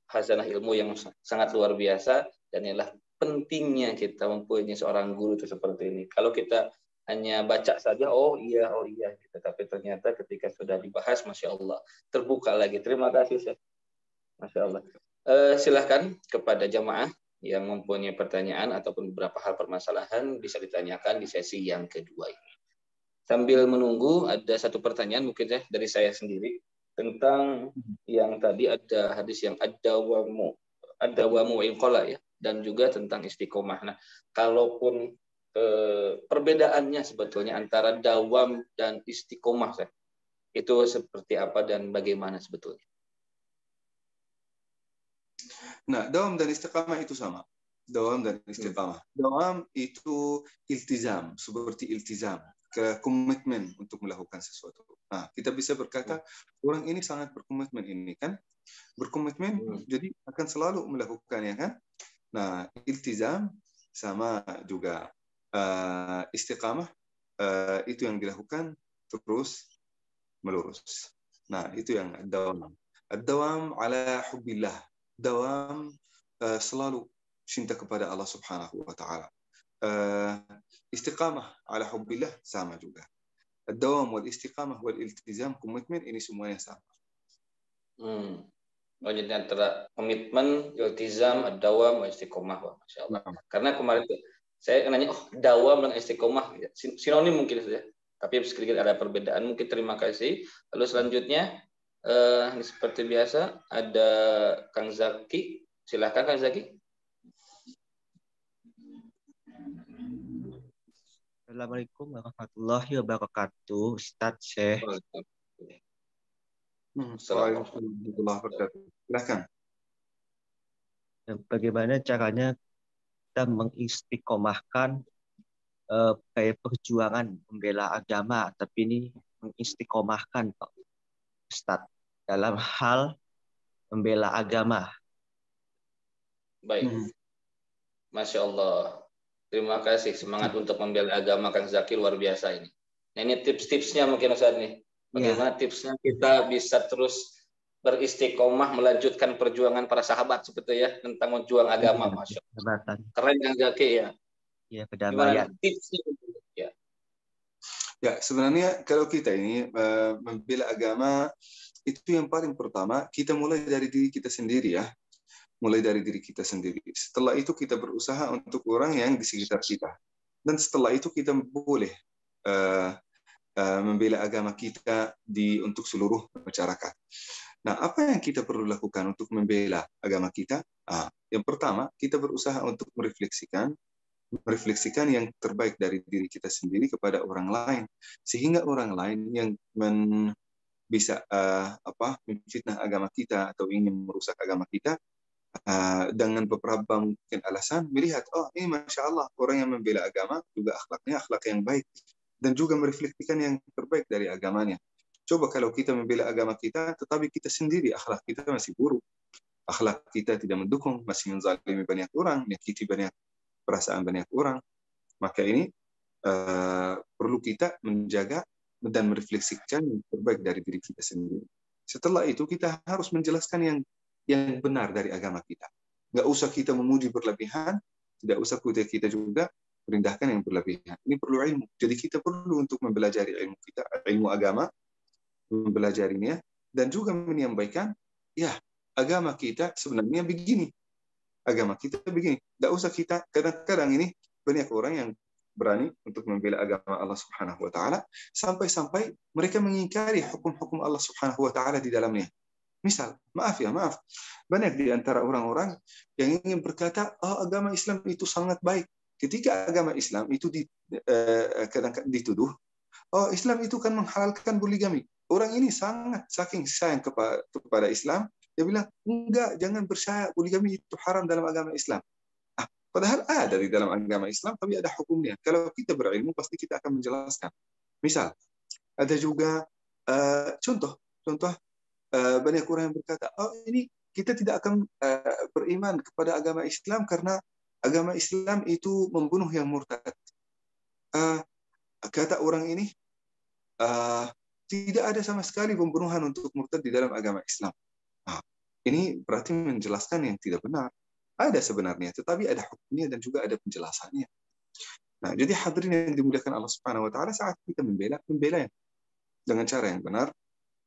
khazanah ilmu yang sangat luar biasa, dan inilah pentingnya kita mempunyai seorang guru itu seperti ini. Kalau kita hanya baca saja, oh iya, gitu. Tapi ternyata ketika sudah dibahas, Masya Allah, terbuka lagi. Terima kasih, Syekh. Masya Allah. Silahkan kepada jamaah yang mempunyai pertanyaan ataupun beberapa hal permasalahan bisa ditanyakan di sesi yang kedua ini. Sambil menunggu, ada satu pertanyaan mungkin ya dari saya sendiri tentang yang tadi ada hadis yang ad-dawamu wa inqala ya, dan juga tentang istiqomah. Nah, kalaupun perbedaannya sebetulnya antara dawam dan istiqomah, itu seperti apa dan bagaimana sebetulnya? Nah, dawam dan istiqamah itu sama. Dawam dan istiqamah. Dawam itu iltizam, seperti iltizam, komitmen untuk melakukan sesuatu. Nah, kita bisa berkata orang ini sangat berkomitmen ini kan, berkomitmen jadi akan selalu melakukannya kan. Nah, iltizam sama juga istiqamah itu yang dilakukan terus melurus. Nah, itu yang dawam. Ad-dawam ala hubbillah. Dawam selalu cinta kepada Allah Subhanahu wa taala. Istiqamah ala hubbillah sama juga. Ad-dawam wal istiqamah wal iltizam, komitmen ini semuanya sama. Oh, jadi antara komitmen, iltizam, ad-dawam, istiqomah, Masya Allah. Karena kemarin tuh saya nanya, oh dawam dan istiqomah, sinonim mungkin saja, tapi sedikit ada perbedaan. Mungkin terima kasih. Lalu selanjutnya, seperti biasa ada Kang Zaki. Silakan Kang Zaki. Assalamualaikum warahmatullahi wabarakatuh, Ustadz Syekh. Waalaikumsalam warahmatullahi wabarakatuh. Silakan. Bagaimana caranya kita mengistiqomahkan kayak perjuangan membela agama, tapi ini mengistiqomahkan Pak Ustadz dalam hal membela agama. Baik, Masya Allah. Terima kasih, semangat untuk membela agama Kang Zaki luar biasa ini. Nah, ini tips-tipsnya mungkin Ustadz nih. Bagaimana tipsnya kita bisa terus beristiqomah melanjutkan perjuangan para sahabat seperti ya tentang menjuang agama, Masya Allah. Keren Kang Zaki ya. Ya, kedamaian. Tipsnya ya. Ya, sebenarnya kalau kita ini membela agama itu yang paling pertama kita mulai dari diri kita sendiri ya. Mulai dari diri kita sendiri. Setelah itu kita berusaha untuk orang yang di sekitar kita. Dan setelah itu kita boleh membela agama kita untuk seluruh masyarakat. Nah, apa yang kita perlu lakukan untuk membela agama kita? Yang pertama, kita berusaha untuk merefleksikan yang terbaik dari diri kita sendiri kepada orang lain, sehingga orang lain yang bisa memfitnah agama kita atau ingin merusak agama kita dengan beberapa mungkin alasan melihat, oh ini Masya Allah orang yang membela agama juga akhlaknya akhlak yang baik, dan juga merefleksikan yang terbaik dari agamanya. Coba kalau kita membela agama kita, tetapi kita sendiri akhlak kita masih buruk, akhlak kita tidak mendukung, masih menzalimi banyak orang, menyakiti banyak perasaan banyak orang, maka ini perlu kita menjaga dan merefleksikan yang terbaik dari diri kita sendiri. Setelah itu kita harus menjelaskan yang benar dari agama kita. Nggak usah kita memuji berlebihan, tidak usah kita juga merendahkan yang berlebihan. Ini perlu ilmu. Jadi kita perlu untuk mempelajari ilmu kita, ilmu agama, mempelajarinya, dan juga menyampaikan, ya agama kita sebenarnya begini. Agama kita begini. Nggak usah kita, kadang-kadang ini banyak orang yang berani untuk membela agama Allah Subhanahu wa taala sampai-sampai mereka mengingkari hukum-hukum Allah Subhanahu wa taala di dalamnya. Misal, maaf, banyak di antara orang-orang yang ingin berkata, oh agama Islam itu sangat baik. Ketika agama Islam itu kadang-kadang dituduh, oh Islam itu kan menghalalkan poligami. Orang ini sangat saking sayang kepada Islam, dia bilang, enggak, jangan percaya, poligami itu haram dalam agama Islam. Padahal ada di dalam agama Islam, tapi ada hukumnya. Kalau kita berilmu, pasti kita akan menjelaskan. Misal, ada juga contoh banyak orang yang berkata, oh ini kita tidak akan beriman kepada agama Islam karena agama Islam itu membunuh yang murtad. Kata orang ini, tidak ada sama sekali pembunuhan untuk murtad di dalam agama Islam. Ini berarti menjelaskan yang tidak benar. Ada sebenarnya, tetapi ada hukumnya dan juga ada penjelasannya. Nah, jadi hadirin yang dimuliakan Allah Subhanahu wa taala, saat kita membela dengan cara yang benar,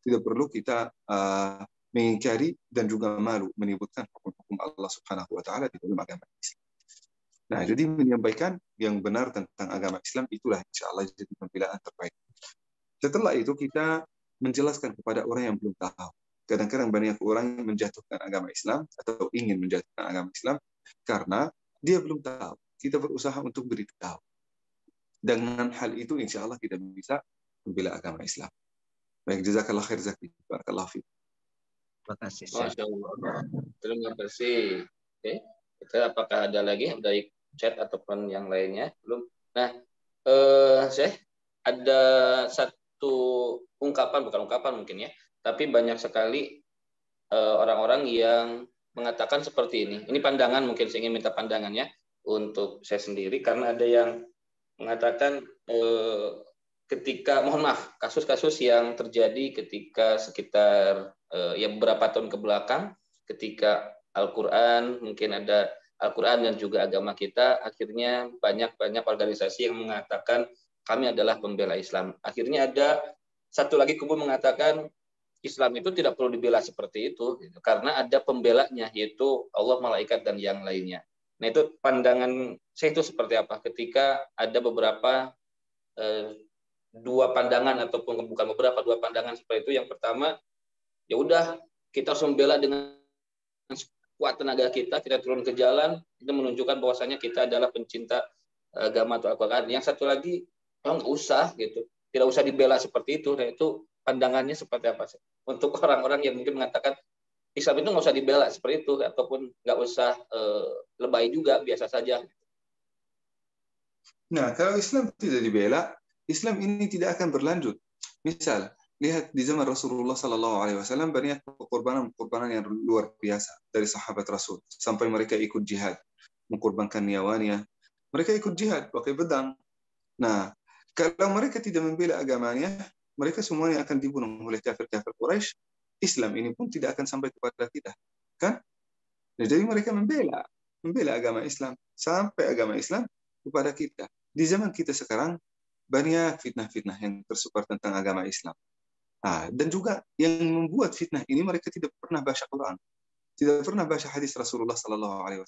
tidak perlu kita mengingkari dan juga malu menyebutkan hukum-hukum Allah Subhanahu wa taala di dalam agama Islam. Nah, jadi menyampaikan yang benar tentang agama Islam itulah insya Allah jadi pembelaan terbaik. Setelah itu kita menjelaskan kepada orang yang belum tahu. Kadang-kadang banyak orang yang menjatuhkan agama Islam atau ingin menjatuhkan agama Islam karena dia belum tahu. Kita berusaha untuk beritahu. Dengan hal itu insya Allah kita bisa membela agama Islam. Baik, jazakallah khair Zaki. Barakallahu fiik. Terima kasih. Masya Allah. Terima kasih. Oke. Kita apakah ada lagi dari chat ataupun yang lainnya? Belum. Nah, saya ada satu ungkapan, bukan ungkapan mungkin ya, tapi banyak sekali orang-orang yang mengatakan seperti ini. Ini pandangan, mungkin saya ingin minta pandangannya untuk saya sendiri, karena ada yang mengatakan ketika, mohon maaf, kasus-kasus yang terjadi ketika sekitar ya beberapa tahun ke belakang, ketika Al-Quran, mungkin ada Al-Quran dan juga agama kita, akhirnya banyak organisasi yang mengatakan kami adalah pembela Islam. Akhirnya ada satu lagi kubu mengatakan Islam itu tidak perlu dibela seperti itu, karena ada pembelanya, yaitu Allah, malaikat, dan yang lainnya. Nah, itu pandangan saya itu seperti apa ketika ada beberapa dua pandangan, ataupun bukan beberapa, dua pandangan seperti itu. Yang pertama, ya udah, kita harus membela dengan kuat tenaga kita turun ke jalan, itu menunjukkan bahwasanya kita adalah pencinta agama atau Al-Quran. Yang satu lagi, nggak usah gitu, tidak usah dibela seperti itu. Nah, itu pandangannya seperti apa sih untuk orang-orang yang mungkin mengatakan Islam itu nggak usah dibela seperti itu, ataupun nggak usah lebay juga, biasa saja. Nah, kalau Islam tidak dibela, Islam ini tidak akan berlanjut. Misal, lihat di zaman Rasulullah SAW banyak pengorbanan yang luar biasa dari sahabat Rasul, sampai mereka ikut jihad, mengorbankan nyawanya. Mereka ikut jihad pakai pedang. Nah, kalau mereka tidak membela agamanya, mereka semuanya akan dibunuh oleh kafir-kafir Quraisy. Islam ini pun tidak akan sampai kepada kita, kan? Nah, jadi mereka membela agama Islam sampai agama Islam kepada kita. Di zaman kita sekarang banyak fitnah-fitnah yang tersebar tentang agama Islam. Dan juga yang membuat fitnah ini, mereka tidak pernah baca Quran, tidak pernah baca hadis Rasulullah SAW.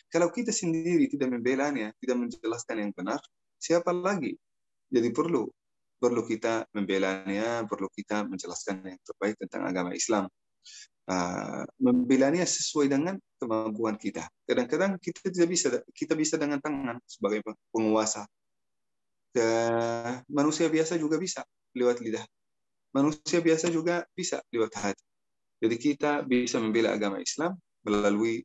Kalau kita sendiri tidak membelanya, tidak menjelaskan yang benar, siapa lagi? Jadi perlu kita membelanya, perlu kita menjelaskan yang terbaik tentang agama Islam. Membelanya sesuai dengan kemampuan kita. Kadang-kadang kita bisa dengan tangan sebagai penguasa. Manusia biasa juga bisa lewat lidah. Manusia biasa juga bisa lewat hati. Jadi kita bisa membela agama Islam melalui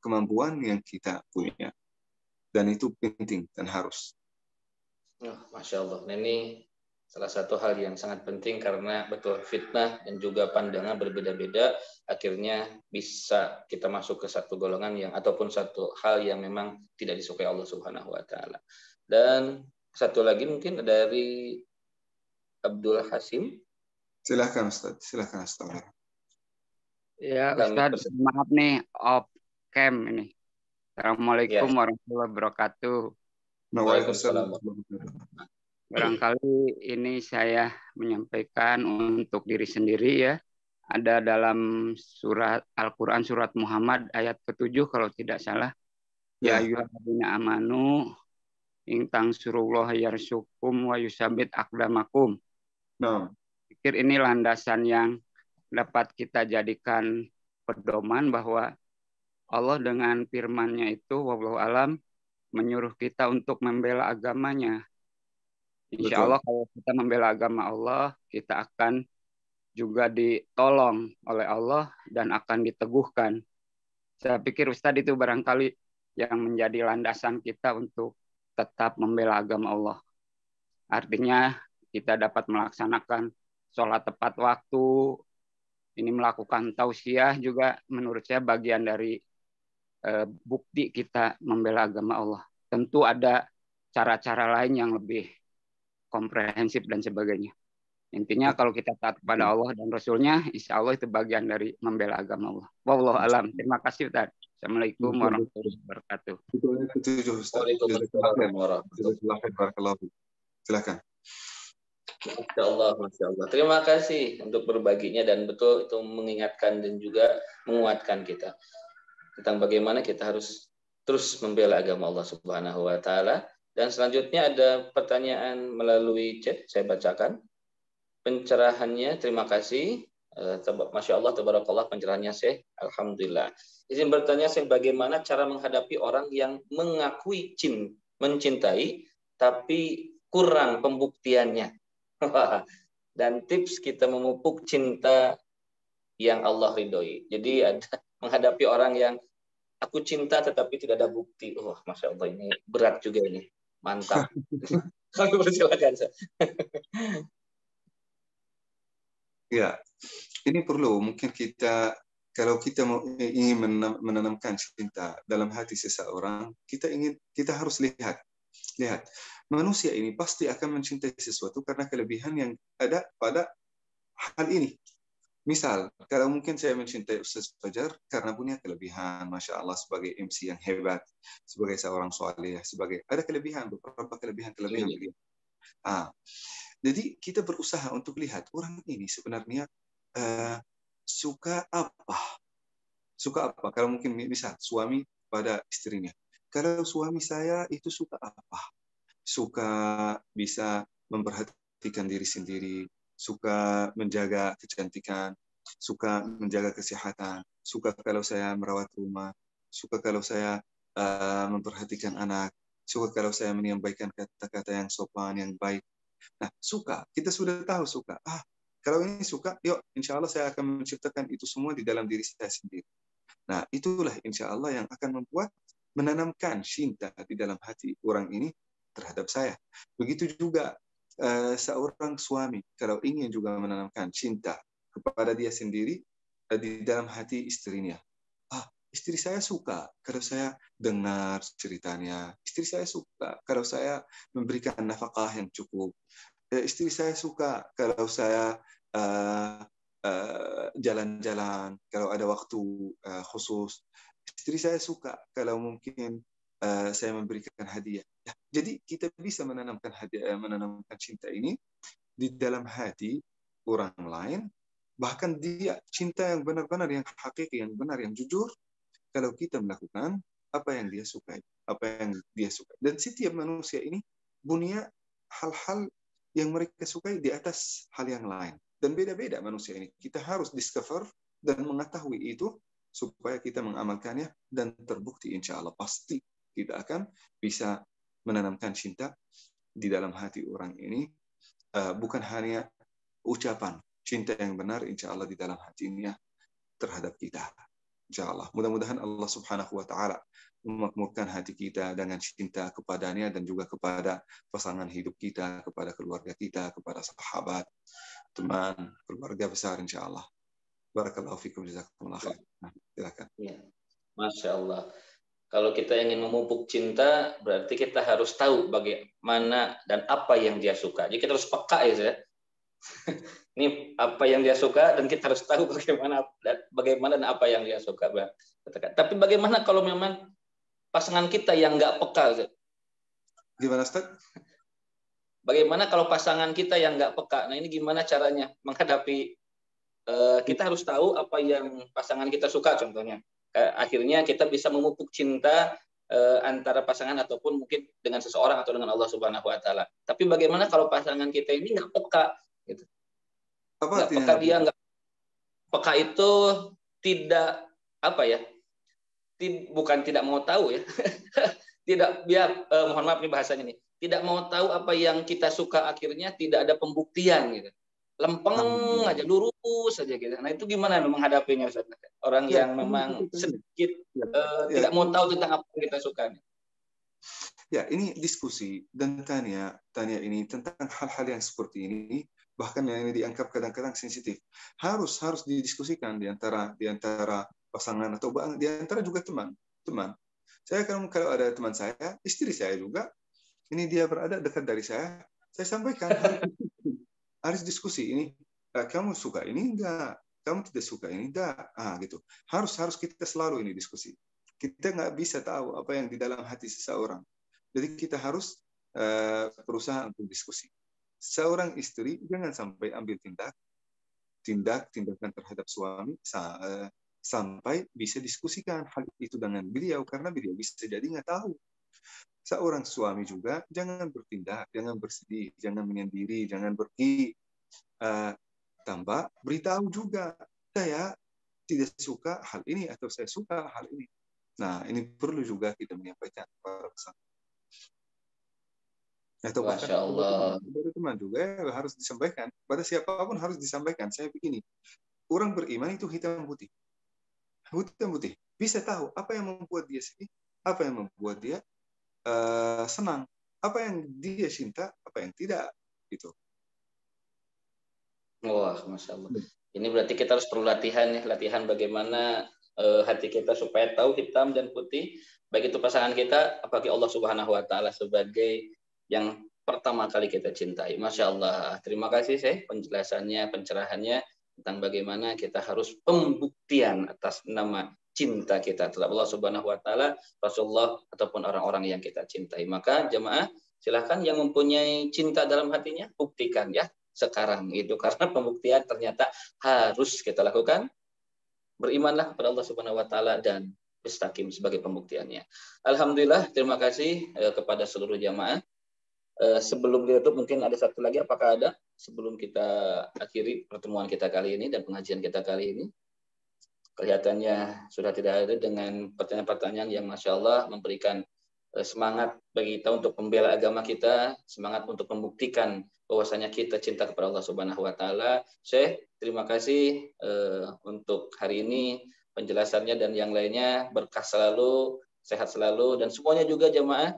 kemampuan yang kita punya. Dan itu penting dan harus. Masya Allah. Nah, ini salah satu hal yang sangat penting, karena betul fitnah dan juga pandangan berbeda-beda, akhirnya bisa kita masuk ke satu golongan yang, ataupun satu hal yang memang tidak disukai Allah Subhanahu wa taala. Dan satu lagi mungkin dari Abdul Hasim. Silakan Ustaz, silakan Ustaz. Ya Ustaz, maaf nih off cam ini. Assalamualaikum warahmatullahi wabarakatuh. Waalaikumsalam. Barangkali ini saya menyampaikan untuk diri sendiri ya. Ada dalam surat Al-Quran, surat Muhammad ayat ke-7 kalau tidak salah. Ya ayyuhalladzina amanu in tansurullaha yarzuqkum wa yusabbit aqdamakum. Pikir ini landasan yang dapat kita jadikan pedoman bahwa Allah dengan firman-Nya itu wallahu alam menyuruh kita untuk membela agamanya. Insya Allah kalau kita membela agama Allah, kita akan juga ditolong oleh Allah dan akan diteguhkan. Saya pikir Ustadz itu barangkali yang menjadi landasan kita untuk tetap membela agama Allah. Artinya kita dapat melaksanakan sholat tepat waktu, ini melakukan tausiah juga menurut saya bagian dari bukti kita membela agama Allah. Tentu ada cara-cara lain yang lebih komprehensif dan sebagainya. Intinya kalau kita taat kepada Allah dan Rasulnya, insya Allah itu bagian dari membela agama Allah. Wallahu alam. Terima kasih Ustaz. Assalamualaikum warahmatullahi wabarakatuh. Setuju, Ustaz. Waalaikumsalam warahmatullahi Jazakallahu. Silakan. Masya Allah, Masya Allah. Terima kasih untuk berbaginya dan betul itu mengingatkan dan juga menguatkan kita tentang bagaimana kita harus terus membela agama Allah Subhanahu wa taala. Dan selanjutnya ada pertanyaan melalui chat, saya bacakan. Pencerahannya, terima kasih. Masya Allah, tabarakallah pencerahannya Syekh. Alhamdulillah. Izin bertanya Syekh, bagaimana cara menghadapi orang yang mengakui mencintai tapi kurang pembuktiannya? Dan tips kita memupuk cinta yang Allah ridhoi. Jadi ada menghadapi orang yang aku cinta tetapi tidak ada bukti. Oh, Masya Allah, ini berat juga ini. Mantap. Kami persilakan. Ya, ini perlu mungkin kalau kita ingin menanamkan cinta dalam hati seseorang, kita harus lihat manusia ini pasti akan mencintai sesuatu karena kelebihan yang ada pada hal ini. Misal, kalau mungkin saya mencintai Ustaz Fajar karena punya kelebihan, Masya Allah, sebagai MC yang hebat, sebagai seorang soleh, ada kelebihan, beberapa kelebihan beliau. Jadi kita berusaha untuk lihat orang ini sebenarnya suka apa. Kalau mungkin misal suami pada istrinya. Kalau suami saya itu suka apa? Suka bisa memperhatikan diri sendiri, suka menjaga kecantikan, suka menjaga kesehatan, suka kalau saya merawat rumah, suka kalau saya memperhatikan anak, suka kalau saya menyampaikan kata-kata yang sopan, yang baik. Nah, suka. Kita sudah tahu suka. Kalau ini suka, yuk insya Allah saya akan menciptakan itu semua di dalam diri saya sendiri. Nah, itulah insya Allah yang akan menanamkan cinta di dalam hati orang ini terhadap saya. Begitu juga seorang suami, kalau ingin juga menanamkan cinta kepada dia sendiri di dalam hati istrinya. Istri saya suka kalau saya dengar ceritanya. Istri saya suka kalau saya memberikan nafkah yang cukup. Istri saya suka kalau saya jalan-jalan, kalau ada waktu khusus. Istri saya suka kalau mungkin saya memberikan hadiah. Jadi kita bisa menanamkan cinta ini di dalam hati orang lain. Bahkan dia cinta yang benar-benar, yang hakiki, yang benar, yang jujur. Kalau kita melakukan apa yang dia sukai. Dan setiap manusia ini punya hal-hal yang mereka sukai di atas hal yang lain. Dan beda-beda manusia ini. Kita harus discover dan mengetahui itu supaya kita mengamalkannya dan terbukti insya Allah pasti kita akan bisa menanamkan cinta di dalam hati orang ini. Bukan hanya ucapan cinta yang benar insya Allah di dalam hatinya terhadap kita. Insya Allah. Mudah-mudahan Allah Subhanahu wa Ta'ala memakmurkan hati kita dengan cinta kepadanya dan juga kepada pasangan hidup kita, kepada keluarga kita, kepada sahabat, teman, keluarga besar insya Allah. Barakallahu fikum, jazakumullah khair. Silakan. Ya. Masya Allah. Kalau kita ingin memupuk cinta, berarti kita harus tahu bagaimana dan apa yang dia suka. Jadi kita harus peka ya. Ini apa yang dia suka dan kita harus tahu bagaimana dan apa yang dia suka. Tapi bagaimana kalau memang pasangan kita yang nggak peka? Gimana Ustaz? Bagaimana kalau pasangan kita yang nggak peka? Nah ini gimana caranya menghadapi? Kita harus tahu apa yang pasangan kita suka contohnya. Akhirnya kita bisa memupuk cinta antara pasangan ataupun mungkin dengan seseorang atau dengan Allah Subhanahu Wa Taala. Tapi bagaimana kalau pasangan kita ini nggak peka? Gitu. Apa nggak peka, dia nggak peka itu tidak apa ya? Bukan tidak mau tahu ya. Tidak biar mohon maaf nih bahasanya nih. Tidak mau tahu apa yang kita suka, akhirnya tidak ada pembuktian gitu. Lempeng aja, lurus aja gitu. Nah itu gimana menghadapinya Ustaz? Orang yang memang sedikit tidak mau tahu tentang apa yang kita suka. Ya, ini diskusi dan tanya ini tentang hal-hal yang seperti ini, bahkan yang ini dianggap kadang-kadang sensitif. Harus didiskusikan di antara pasangan atau di antara juga teman. Saya kalau ada teman saya, istri saya juga, ini dia berada dekat dari saya sampaikan harus diskusi ini. Kamu suka ini enggak? Kamu tidak suka ini enggak? Gitu. Harus kita selalu ini diskusi. Kita nggak bisa tahu apa yang di dalam hati seseorang. Jadi kita harus berusaha untuk diskusi. Seorang istri jangan sampai ambil tindakan terhadap suami sampai bisa diskusikan hal itu dengan beliau, karena beliau bisa jadi nggak tahu. Seorang suami juga jangan bertindak, jangan bersedih, jangan menyendiri, jangan pergi tambah beritahu juga, saya tidak suka hal ini atau saya suka hal ini. Nah, ini perlu juga kita menyampaikan kepada pesan. Atau bahkan dari teman juga harus disampaikan. Pada siapapun harus disampaikan. Saya begini, orang beriman itu hitam putih. Hitam putih. Bisa tahu apa yang membuat dia sedih, apa yang membuat dia senang, apa yang dia cinta, apa yang tidak. Gitu. Wah, Masya Allah. Ini berarti kita harus perlu latihan ya, latihan bagaimana hati kita supaya tahu hitam dan putih, baik itu pasangan kita, apalagi Allah Subhanahu Wa Taala sebagai yang pertama kali kita cintai. Masya Allah. Terima kasih penjelasannya, pencerahannya tentang bagaimana kita harus pembuktian atas nama cinta kita terhadap Allah Subhanahu Wa Taala, Rasulullah ataupun orang-orang yang kita cintai. Maka jemaah silahkan yang mempunyai cinta dalam hatinya buktikan ya sekarang itu, karena pembuktian ternyata harus kita lakukan. Berimanlah kepada Allah Subhanahu Wa Taala dan istaqim sebagai pembuktiannya. Alhamdulillah, terima kasih kepada seluruh jamaah. Sebelum ditutup mungkin ada satu lagi, apakah ada sebelum kita akhiri pertemuan kita kali ini dan pengajian kita kali ini? Kelihatannya sudah tidak ada, dengan pertanyaan-pertanyaan yang Masya Allah memberikan semangat bagi kita untuk membela agama kita, semangat untuk membuktikan bahwasanya kita cinta kepada Allah Subhanahu Wa Taala. Syekh, terima kasih untuk hari ini penjelasannya dan yang lainnya, berkah selalu, sehat selalu, dan semuanya juga jamaah,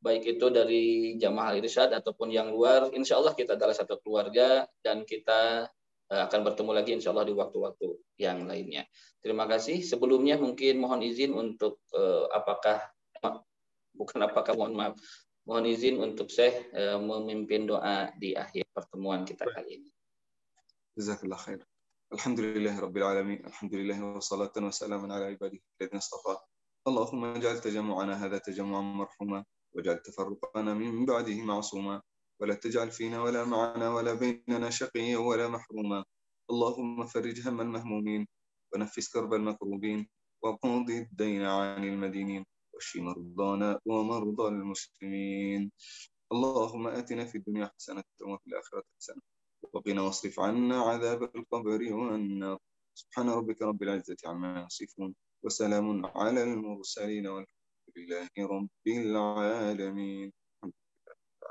baik itu dari Jamaah Al-Irsyad ataupun yang luar. Insya Allah kita adalah satu keluarga dan kita akan bertemu lagi insya Allah di waktu-waktu yang lainnya. Terima kasih. Sebelumnya mungkin mohon izin untuk mohon maaf, mohon izin untuk saya memimpin doa di akhir pertemuan kita kali ini. Jazakallah khair. Alhamdulillah Rabbil Alamin. Alhamdulillah wa salatan wa salaman ala ibadihi alladhina istafa. Allahumma ja'al tajammu'ana hadha tajammu'an marhuma waj'al tafarruqana min ba'dihi ma'suma wa la taj'al fina wa la ma'ana wa la bainana shaqiyyan wa la mahruma. Allahumma farrij hammal mahmumin wa naffis karbal makrubin wa qadi ad-dayna 'anil madinin. واشف مرضانا ومرضى المسلمين. اللهم آتنا في الدنيا حسنة وفي الآخرة حسنة وقنا واصرف عنا عذاب القبر والنار. سبحان ربك رب العزة عما يصفون وسلام على المرسلين والحمد لله رب العالمين.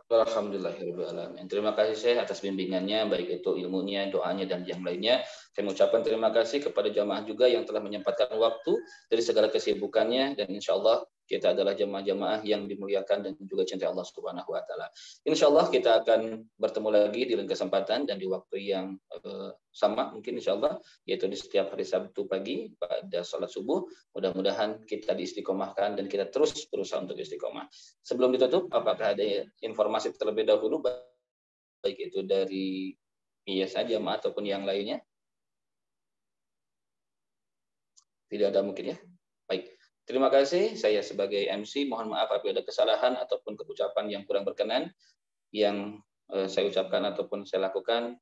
Alhamdulillahirrahmanirrahim. Terima kasih Syekh atas bimbingannya, baik itu ilmunya, doanya, dan yang lainnya. Saya mengucapkan terima kasih kepada jamaah juga yang telah menyempatkan waktu dari segala kesibukannya, dan insya Allah kita adalah jamaah-jamaah yang dimuliakan dan juga cinta Allah Subhanahu Wa Taala. Insya Allah kita akan bertemu lagi di lain kesempatan dan di waktu yang sama mungkin insya Allah, yaitu di setiap hari Sabtu pagi pada sholat subuh. Mudah-mudahan kita diistiqomahkan dan kita terus berusaha untuk istiqomah. Sebelum ditutup, apakah ada informasi terlebih dahulu, baik itu dari IAS jamaah ataupun yang lainnya? Tidak ada mungkin ya. Baik. Terima kasih. Saya sebagai MC mohon maaf apabila ada kesalahan ataupun keucapan yang kurang berkenan yang saya ucapkan ataupun saya lakukan.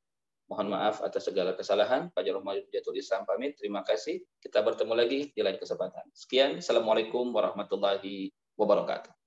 Mohon maaf atas segala kesalahan. Pak Jarod Jatul Islam pamit. Terima kasih. Kita bertemu lagi di lain kesempatan. Sekian. Assalamualaikum warahmatullahi wabarakatuh.